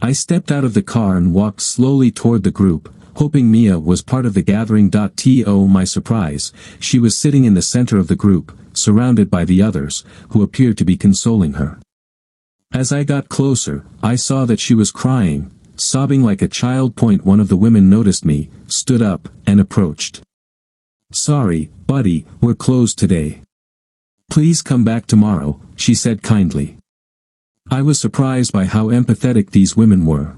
I stepped out of the car and walked slowly toward the group, hoping Mia was part of the gathering. To my surprise, she was sitting in the center of the group, surrounded by the others, who appeared to be consoling her. As I got closer, I saw that she was crying, sobbing like a child. One of the women noticed me, stood up, and approached. "Sorry, buddy, we're closed today. Please come back tomorrow," she said kindly. I was surprised by how empathetic these women were.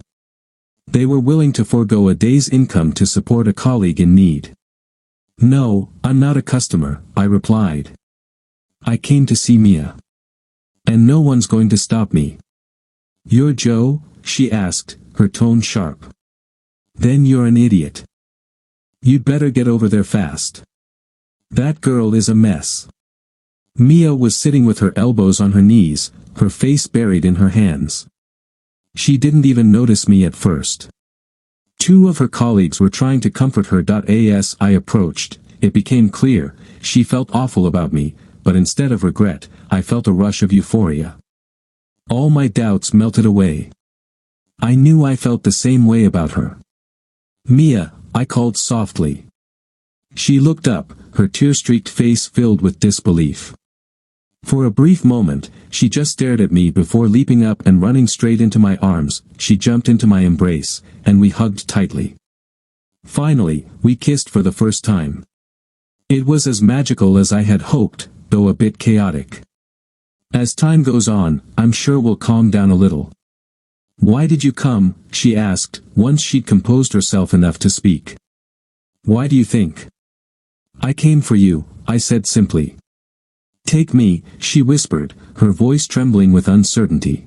They were willing to forego a day's income to support a colleague in need. "No, I'm not a customer," I replied. "I came to see Mia. And no one's going to stop me." "You're Joe?" she asked, her tone sharp. "Then you're an idiot. You'd better get over there fast. That girl is a mess." Mia was sitting with her elbows on her knees, her face buried in her hands. She didn't even notice me at first. 2 of her colleagues were trying to comfort her. As I approached, it became clear, she felt awful about me, but instead of regret, I felt a rush of euphoria. All my doubts melted away. I knew I felt the same way about her. "Mia," I called softly. She looked up, her tear-streaked face filled with disbelief. For a brief moment, she just stared at me before leaping up and running straight into my arms. She jumped into my embrace, and we hugged tightly. Finally, we kissed for the first time. It was as magical as I had hoped, though a bit chaotic. "As time goes on, I'm sure we'll calm down a little." "Why did you come?" she asked, once she'd composed herself enough to speak. "Why do you think?" "I came for you," I said simply. "Take me," she whispered, her voice trembling with uncertainty.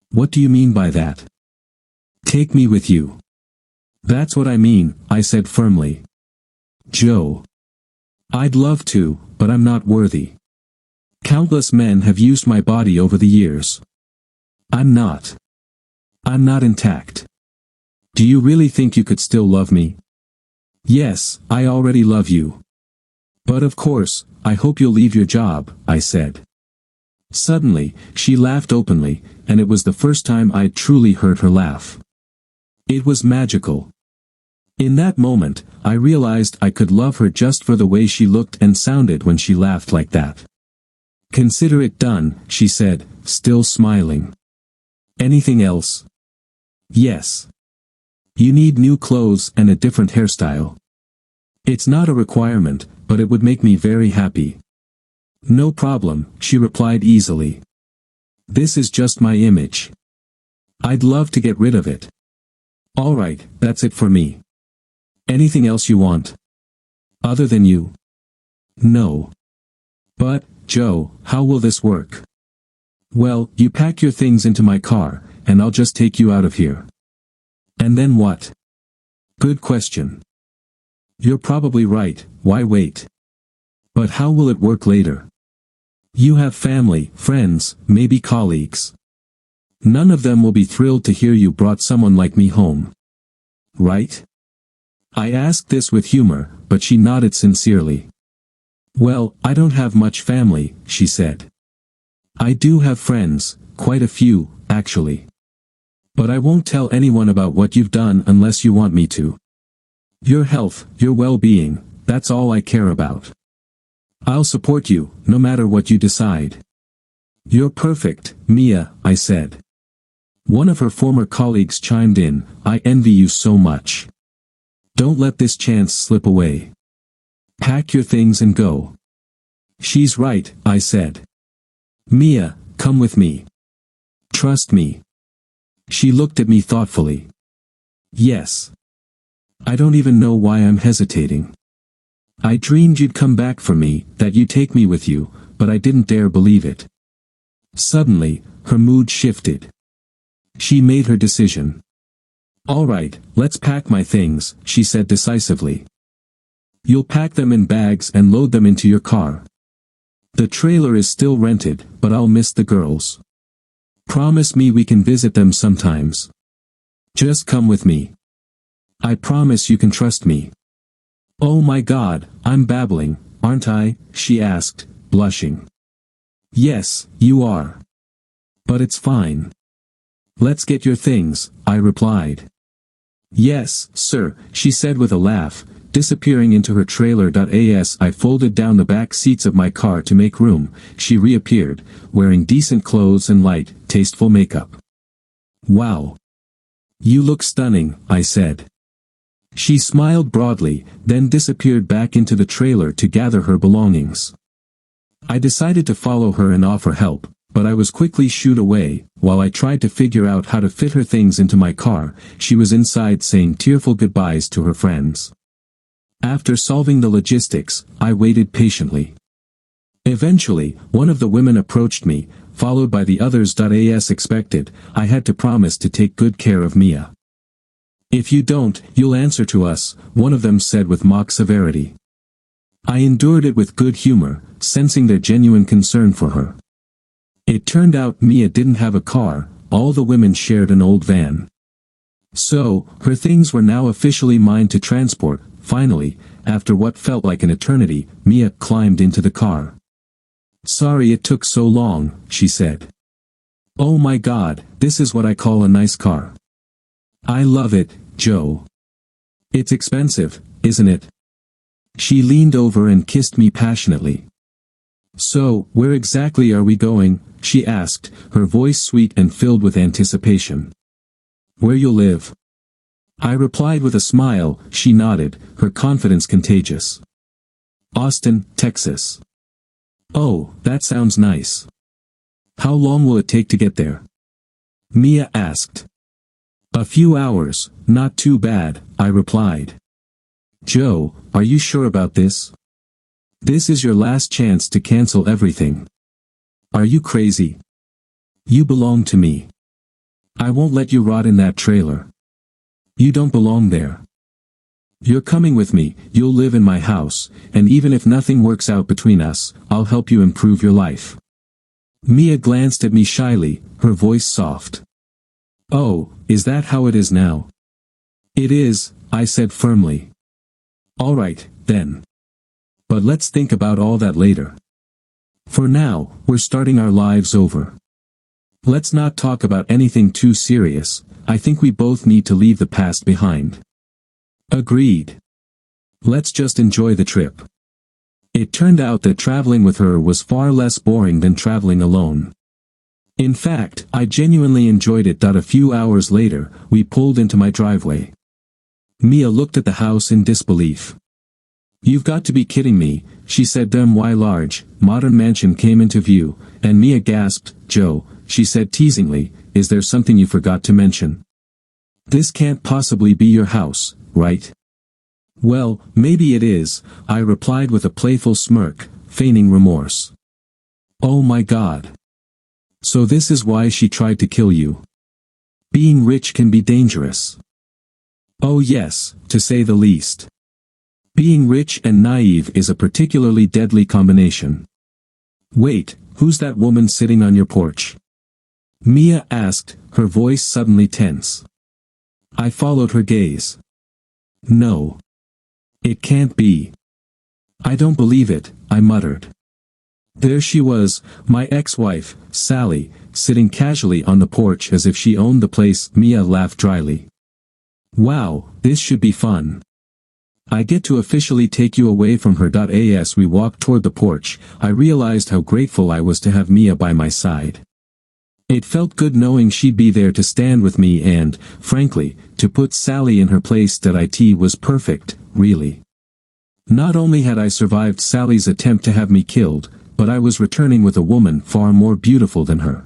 "What do you mean by that?" "Take me with you." "That's what I mean," I said firmly. "Joe. I'd love to, but I'm not worthy. Countless men have used my body over the years. I'm not intact. Do you really think you could still love me? Yes, I already love you. But of course, I hope you'll leave your job, I said. Suddenly, she laughed openly, and it was the first time I'd truly heard her laugh. It was magical. In that moment, I realized I could love her just for the way she looked and sounded when she laughed like that. Consider it done, she said, still smiling. Anything else? Yes. You need new clothes and a different hairstyle. It's not a requirement, but it would make me very happy. No problem, she replied easily. This is just my image. I'd love to get rid of it. Alright, that's it for me. Anything else you want? Other than you? No. But, Joe, how will this work? Well, you pack your things into my car, and I'll just take you out of here. And then what? Good question. You're probably right, why wait? But how will it work later? You have family, friends, maybe colleagues. None of them will be thrilled to hear you brought someone like me home. Right? I asked this with humor, but she nodded sincerely. Well, I don't have much family, she said. I do have friends, quite a few, actually. But I won't tell anyone about what you've done unless you want me to. Your health, your well-being, that's all I care about. I'll support you, no matter what you decide. You're perfect, Mia, I said. One of her former colleagues chimed in, I envy you so much. Don't let this chance slip away. Pack your things and go. She's right, I said. Mia, come with me. Trust me. She looked at me thoughtfully. Yes. I don't even know why I'm hesitating. I dreamed you'd come back for me, that you'd take me with you, but I didn't dare believe it. Suddenly, her mood shifted. She made her decision. All right, let's pack my things, she said decisively. You'll pack them in bags and load them into your car. The trailer is still rented, but I'll miss the girls. Promise me we can visit them sometimes. Just come with me. I promise you can trust me. Oh my God, I'm babbling, aren't I? She asked, blushing. Yes, you are. But it's fine. Let's get your things, I replied. Yes, sir, she said with a laugh, disappearing into her trailer. As I folded down the back seats of my car to make room, she reappeared, wearing decent clothes and light, tasteful makeup. Wow. You look stunning, I said. She smiled broadly, then disappeared back into the trailer to gather her belongings. I decided to follow her and offer help, but I was quickly shooed away. While I tried to figure out how to fit her things into my car, she was inside saying tearful goodbyes to her friends. After solving the logistics, I waited patiently. Eventually, one of the women approached me, followed by the others. As expected, I had to promise to take good care of Mia. If you don't, you'll answer to us, one of them said with mock severity. I endured it with good humor, sensing their genuine concern for her. It turned out Mia didn't have a car, all the women shared an old van. So, her things were now officially mine to transport. Finally, after what felt like an eternity, Mia climbed into the car. Sorry it took so long, she said. Oh my God, this is what I call a nice car. I love it, Joe. It's expensive, isn't it? She leaned over and kissed me passionately. So, where exactly are we going? She asked, her voice sweet and filled with anticipation. Where you'll live. I replied with a smile. She nodded, her confidence contagious. Austin, Texas. Oh, that sounds nice. How long will it take to get there? Mia asked. A few hours, not too bad, I replied. Joe, are you sure about this? This is your last chance to cancel everything. Are you crazy? You belong to me. I won't let you rot in that trailer. You don't belong there. You're coming with me, you'll live in my house, and even if nothing works out between us, I'll help you improve your life. Mia glanced at me shyly, her voice soft. Oh, is that how it is now? It is, I said firmly. All right, then. But let's think about all that later. For now, we're starting our lives over. Let's not talk about anything too serious. I think we both need to leave the past behind. Agreed. Let's just enjoy the trip. It turned out that traveling with her was far less boring than traveling alone. In fact, I genuinely enjoyed it. A few hours later, we pulled into my driveway. Mia looked at the house in disbelief. You've got to be kidding me, she said. Why large, modern mansion came into view, and Mia gasped. Joe, she said teasingly, is there something you forgot to mention? This can't possibly be your house, right? Well, maybe it is, I replied with a playful smirk, feigning remorse. Oh my God. So this is why she tried to kill you. Being rich can be dangerous. Oh yes, to say the least. Being rich and naive is a particularly deadly combination. Wait, who's that woman sitting on your porch? Mia asked, her voice suddenly tense. I followed her gaze. No. It can't be. I don't believe it, I muttered. There she was, my ex-wife, Sally, sitting casually on the porch as if she owned the place. Mia laughed dryly. Wow, this should be fun. I get to officially take you away from her. As we walked toward the porch, I realized how grateful I was to have Mia by my side. It felt good knowing she'd be there to stand with me and, frankly, to put Sally in her place. It was perfect, really. Not only had I survived Sally's attempt to have me killed, but I was returning with a woman far more beautiful than her.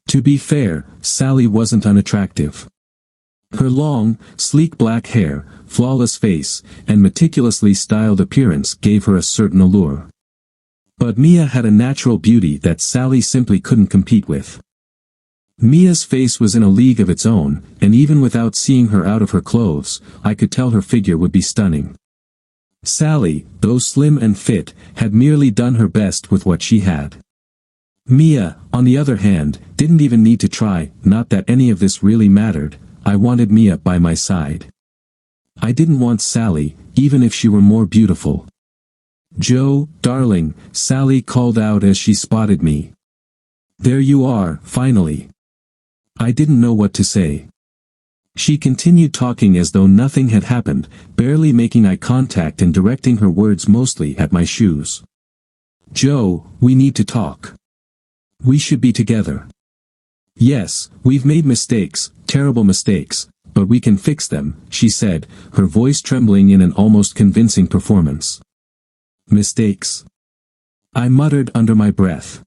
To be fair, Sally wasn't unattractive. Her long, sleek black hair, flawless face, and meticulously styled appearance gave her a certain allure. But Mia had a natural beauty that Sally simply couldn't compete with. Mia's face was in a league of its own, and even without seeing her out of her clothes, I could tell her figure would be stunning. Sally, though slim and fit, had merely done her best with what she had. Mia, on the other hand, didn't even need to try. Not that any of this really mattered. I wanted Mia by my side. I didn't want Sally, even if she were more beautiful. Joe, darling, Sally called out as she spotted me. There you are, finally. I didn't know what to say. She continued talking as though nothing had happened, barely making eye contact and directing her words mostly at my shoes. Joe, we need to talk. We should be together. Yes, we've made mistakes, terrible mistakes, but we can fix them, she said, her voice trembling in an almost convincing performance. Mistakes? I muttered under my breath.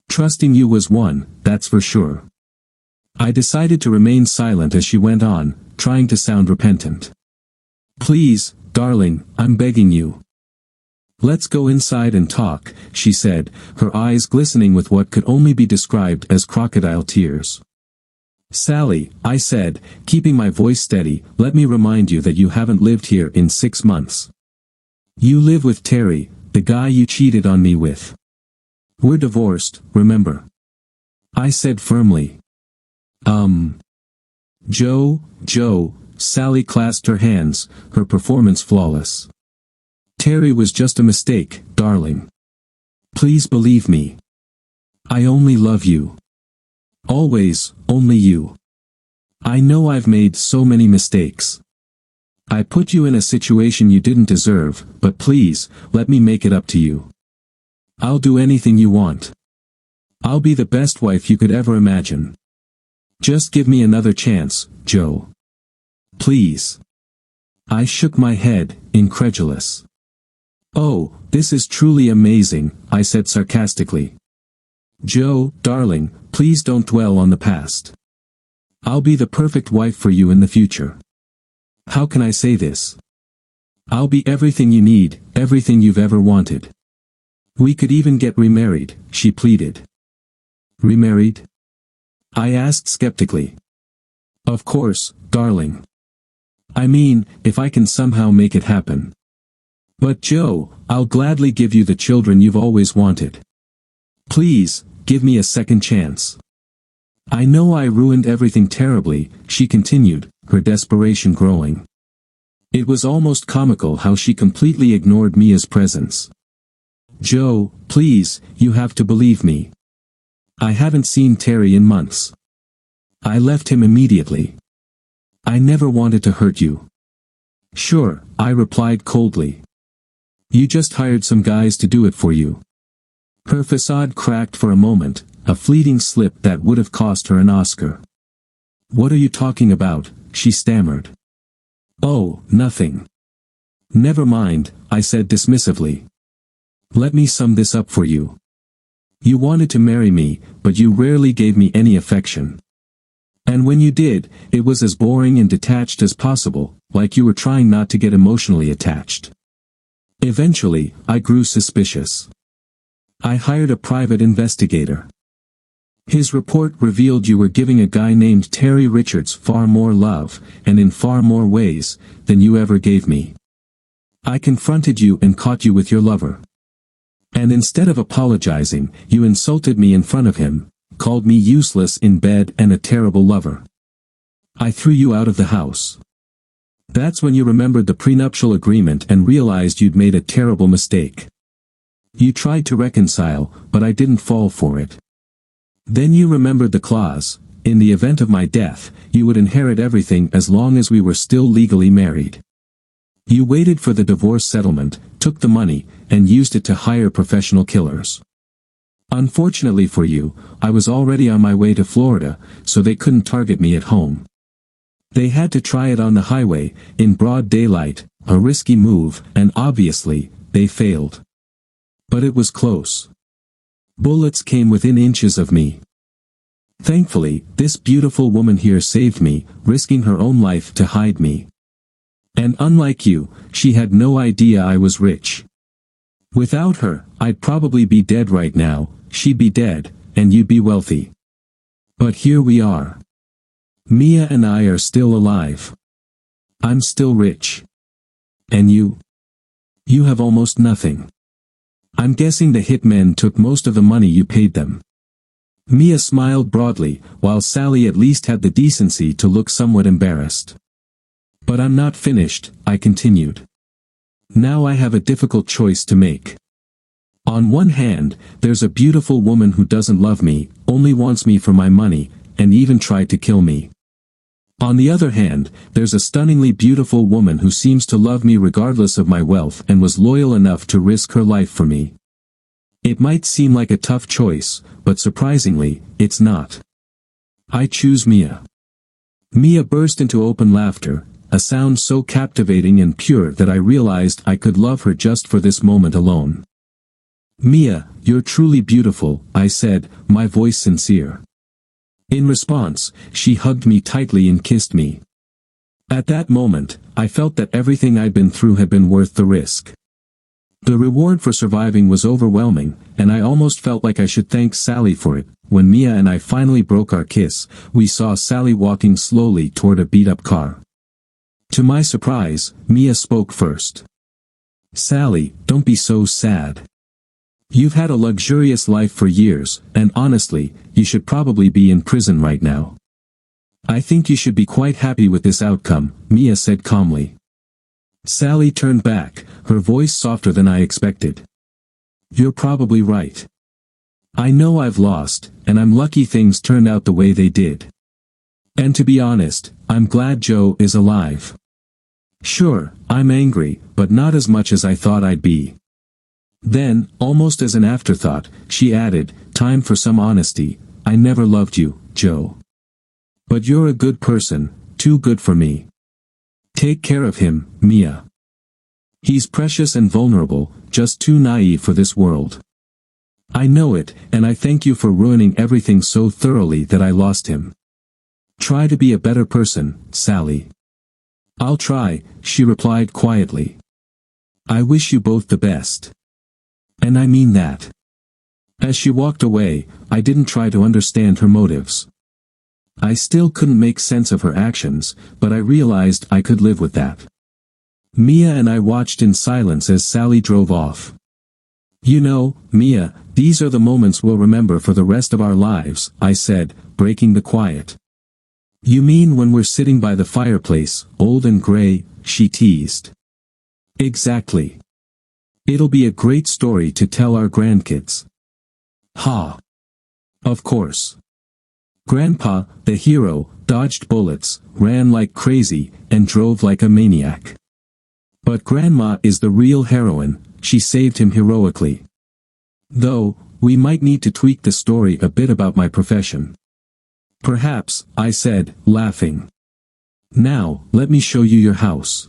Trusting you was one, that's for sure. I decided to remain silent as she went on, trying to sound repentant. Please, darling, I'm begging you. Let's go inside and talk, she said, her eyes glistening with what could only be described as crocodile tears. Sally, I said, keeping my voice steady, let me remind you that you haven't lived here in 6 months. You live with Terry, the guy you cheated on me with. We're divorced, remember? I said firmly. Joe, Sally clasped her hands, her performance flawless. Terry was just a mistake, darling. Please believe me. I only love you. Always, only you. I know I've made so many mistakes. I put you in a situation you didn't deserve, but please, let me make it up to you. I'll do anything you want. I'll be the best wife you could ever imagine. Just give me another chance, Joe. Please. I shook my head, incredulous. Oh, this is truly amazing, I said sarcastically. Joe, darling, please don't dwell on the past. I'll be the perfect wife for you in the future. How can I say this? I'll be everything you need, everything you've ever wanted. We could even get remarried, she pleaded. Remarried? I asked skeptically. Of course, darling. I mean, if I can somehow make it happen. But Joe, I'll gladly give you the children you've always wanted. Please, give me a second chance. I know I ruined everything terribly, she continued, her desperation growing. It was almost comical how she completely ignored Mia's presence. "Joe, please, you have to believe me. I haven't seen Terry in months. I left him immediately. I never wanted to hurt you." "Sure," I replied coldly. "You just hired some guys to do it for you." Her facade cracked for a moment, a fleeting slip that would have cost her an Oscar. "What are you talking about?" she stammered. "Oh, nothing. Never mind," I said dismissively. "Let me sum this up for you. You wanted to marry me, but you rarely gave me any affection. And when you did, it was as boring and detached as possible, like you were trying not to get emotionally attached. Eventually, I grew suspicious. I hired a private investigator. His report revealed you were giving a guy named Terry Richards far more love, and in far more ways, than you ever gave me. I confronted you and caught you with your lover. And instead of apologizing, you insulted me in front of him, called me useless in bed and a terrible lover. I threw you out of the house. That's when you remembered the prenuptial agreement and realized you'd made a terrible mistake. You tried to reconcile, but I didn't fall for it. Then you remembered the clause, in the event of my death, you would inherit everything as long as we were still legally married. You waited for the divorce settlement, took the money, and used it to hire professional killers. Unfortunately for you, I was already on my way to Florida, so they couldn't target me at home. They had to try it on the highway, in broad daylight, a risky move, and obviously, they failed. But it was close. Bullets came within inches of me. Thankfully, this beautiful woman here saved me, risking her own life to hide me. And unlike you, she had no idea I was rich. Without her, I'd probably be dead right now, she'd be dead, and you'd be wealthy. But here we are. Mia and I are still alive. I'm still rich. And you? You have almost nothing. I'm guessing the hitmen took most of the money you paid them." Mia smiled broadly, while Sally at least had the decency to look somewhat embarrassed. "But I'm not finished," I continued. "Now I have a difficult choice to make. On one hand, there's a beautiful woman who doesn't love me, only wants me for my money, and even tried to kill me. On the other hand, there's a stunningly beautiful woman who seems to love me regardless of my wealth and was loyal enough to risk her life for me. It might seem like a tough choice, but surprisingly, it's not. I choose Mia." Mia burst into open laughter, a sound so captivating and pure that I realized I could love her just for this moment alone. "Mia, you're truly beautiful," I said, my voice sincere. In response, she hugged me tightly and kissed me. At that moment, I felt that everything I'd been through had been worth the risk. The reward for surviving was overwhelming, and I almost felt like I should thank Sally for it. When Mia and I finally broke our kiss, we saw Sally walking slowly toward a beat-up car. To my surprise, Mia spoke first. "Sally, don't be so sad. You've had a luxurious life for years, and honestly, you should probably be in prison right now. I think you should be quite happy with this outcome," Mia said calmly. Sally turned back, her voice softer than I expected. "You're probably right. I know I've lost, and I'm lucky things turned out the way they did. And to be honest, I'm glad Joe is alive. Sure, I'm angry, but not as much as I thought I'd be." Then, almost as an afterthought, she added, "Time for some honesty. I never loved you, Joe. But you're a good person, too good for me. Take care of him, Mia. He's precious and vulnerable, just too naive for this world. I know it, and I thank you for ruining everything so thoroughly that I lost him. Try to be a better person, Sally." "I'll try," she replied quietly. "I wish you both the best. And I mean that." As she walked away, I didn't try to understand her motives. I still couldn't make sense of her actions, but I realized I could live with that. Mia and I watched in silence as Sally drove off. "You know, Mia, these are the moments we'll remember for the rest of our lives," I said, breaking the quiet. You mean when we're sitting by the fireplace, old and gray, she teased. Exactly. It'll be a great story to tell our grandkids. Ha. Of course. Grandpa, the hero, dodged bullets, ran like crazy, and drove like a maniac. But Grandma is the real heroine, she saved him heroically. Though, we might need to tweak the story a bit about my profession. Perhaps, I said, laughing. Now, let me show you your house.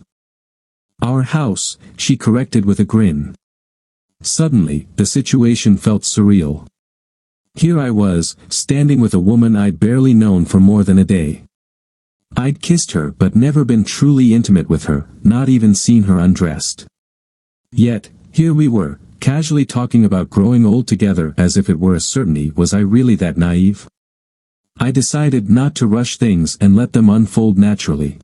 Our house, she corrected with a grin. Suddenly, the situation felt surreal. Here I was, standing with a woman I'd barely known for more than a day. I'd kissed her but never been truly intimate with her, not even seen her undressed. Yet, here we were, casually talking about growing old together as if it were a certainty. Was I really that naive? I decided not to rush things and let them unfold naturally.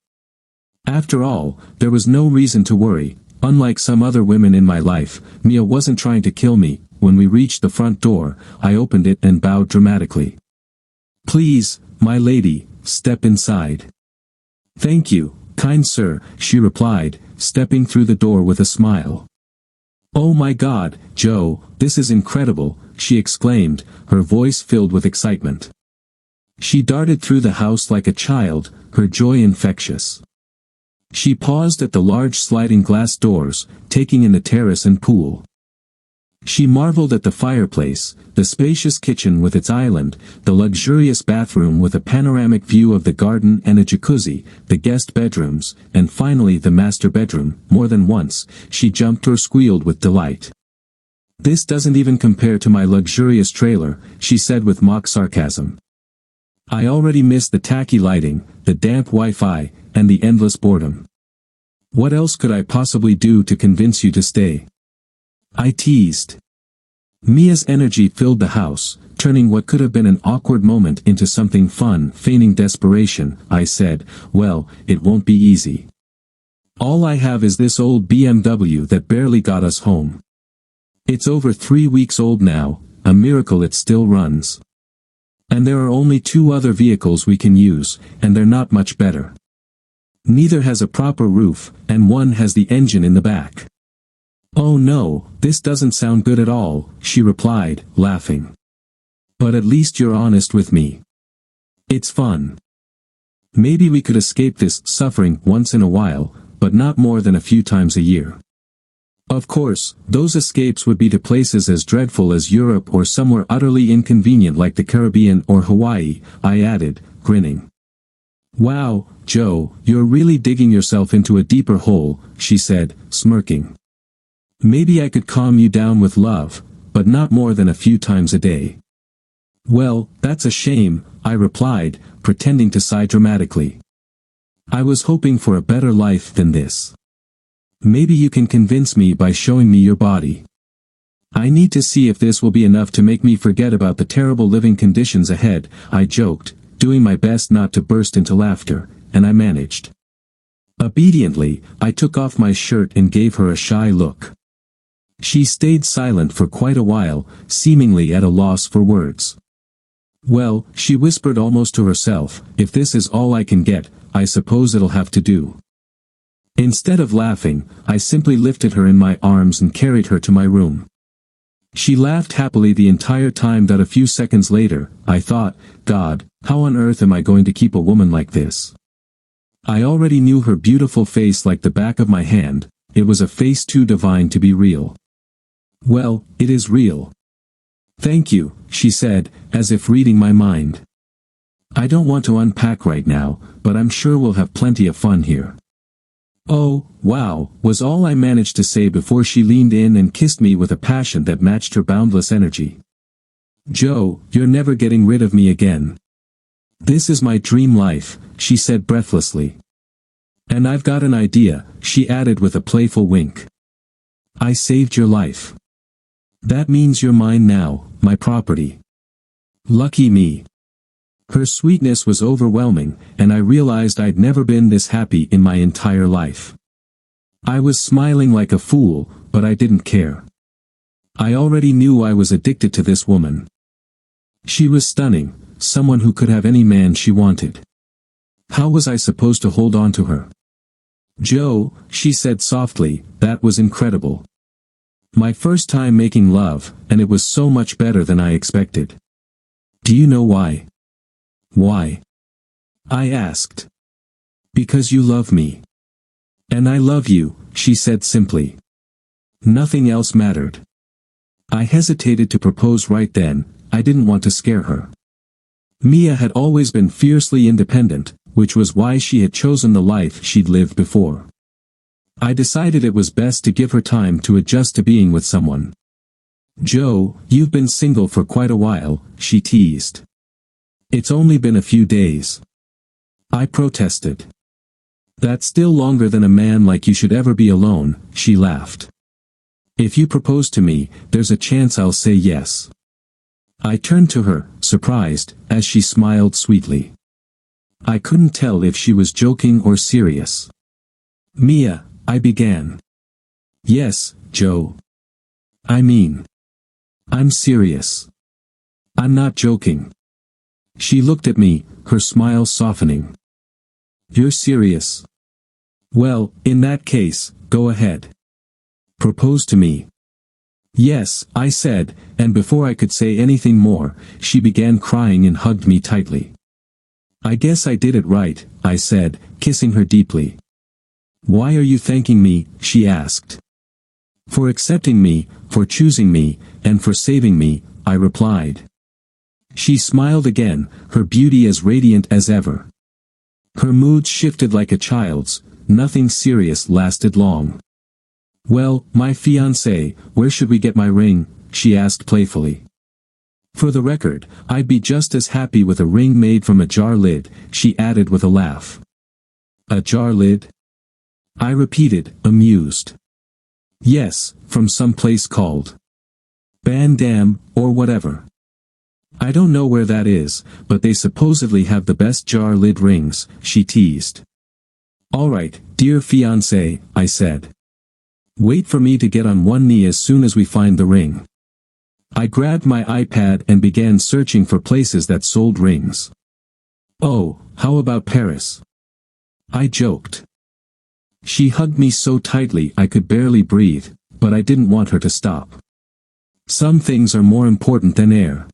After all, there was no reason to worry. Unlike some other women in my life, Mia wasn't trying to kill me. When we reached the front door, I opened it and bowed dramatically. Please, my lady, step inside. Thank you, kind sir, she replied, stepping through the door with a smile. Oh my God, Joe, this is incredible, she exclaimed, her voice filled with excitement. She darted through the house like a child, her joy infectious. She paused at the large sliding glass doors, taking in the terrace and pool. She marveled at the fireplace, the spacious kitchen with its island, the luxurious bathroom with a panoramic view of the garden and a jacuzzi, the guest bedrooms, and finally the master bedroom. More than once, she jumped or squealed with delight. This doesn't even compare to my luxurious trailer, she said with mock sarcasm. I already miss the tacky lighting, the damp Wi-Fi, and the endless boredom. What else could I possibly do to convince you to stay? I teased. Mia's energy filled the house, turning what could have been an awkward moment into something fun. Feigning desperation, I said, well, it won't be easy. All I have is this old BMW that barely got us home. It's over 3 weeks old now, a miracle it still runs. And there are only 2 other vehicles we can use, and they're not much better. Neither has a proper roof, and one has the engine in the back. Oh no, this doesn't sound good at all, she replied, laughing. But at least you're honest with me. It's fun. Maybe we could escape this suffering once in a while, but not more than a few times a year. Of course, those escapes would be to places as dreadful as Europe or somewhere utterly inconvenient like the Caribbean or Hawaii, I added, grinning. Wow, Joe, you're really digging yourself into a deeper hole, she said, smirking. Maybe I could calm you down with love, but not more than a few times a day. Well, that's a shame, I replied, pretending to sigh dramatically. I was hoping for a better life than this. Maybe you can convince me by showing me your body. I need to see if this will be enough to make me forget about the terrible living conditions ahead, I joked, doing my best not to burst into laughter, and I managed. Obediently, I took off my shirt and gave her a shy look. She stayed silent for quite a while, seemingly at a loss for words. Well, she whispered almost to herself, if this is all I can get, I suppose it'll have to do. Instead of laughing, I simply lifted her in my arms and carried her to my room. She laughed happily the entire time. That a few seconds later, I thought, God, how on earth am I going to keep a woman like this? I already knew her beautiful face like the back of my hand. It was a face too divine to be real. Well, it is real. Thank you, she said, as if reading my mind. I don't want to unpack right now, but I'm sure we'll have plenty of fun here. Oh, wow, was all I managed to say before she leaned in and kissed me with a passion that matched her boundless energy. Joe, you're never getting rid of me again. This is my dream life, she said breathlessly. And I've got an idea, she added with a playful wink. I saved your life. That means you're mine now, my property. Lucky me. Her sweetness was overwhelming, and I realized I'd never been this happy in my entire life. I was smiling like a fool, but I didn't care. I already knew I was addicted to this woman. She was stunning, someone who could have any man she wanted. How was I supposed to hold on to her? Joe, she said softly, that was incredible. My first time making love, and it was so much better than I expected. Do you know why? Why? I asked. Because you love me. And I love you, she said simply. Nothing else mattered. I hesitated to propose right then. I didn't want to scare her. Mia had always been fiercely independent, which was why she had chosen the life she'd lived before. I decided it was best to give her time to adjust to being with someone. Joe, you've been single for quite a while, she teased. It's only been a few days. I protested. That's still longer than a man like you should ever be alone, she laughed. If you propose to me, there's a chance I'll say yes. I turned to her, surprised, as she smiled sweetly. I couldn't tell if she was joking or serious. Mia, I began. Yes, Joe. I mean, I'm serious. I'm not joking. She looked at me, her smile softening. You're serious? Well, in that case, go ahead. Propose to me. Yes, I said, and before I could say anything more, she began crying and hugged me tightly. I guess I did it right, I said, kissing her deeply. Why are you thanking me, she asked. For accepting me, for choosing me, and for saving me, I replied. She smiled again, her beauty as radiant as ever. Her mood shifted like a child's, nothing serious lasted long. Well, my fiancé, where should we get my ring, she asked playfully. For the record, I'd be just as happy with a ring made from a jar lid, she added with a laugh. A jar lid? I repeated, amused. Yes, from some place called Van Dam, or whatever. I don't know where that is, but they supposedly have the best jar lid rings, she teased. All right, dear fiancé, I said. Wait for me to get on one knee as soon as we find the ring. I grabbed my iPad and began searching for places that sold rings. Oh, how about Paris? I joked. She hugged me so tightly I could barely breathe, but I didn't want her to stop. Some things are more important than air.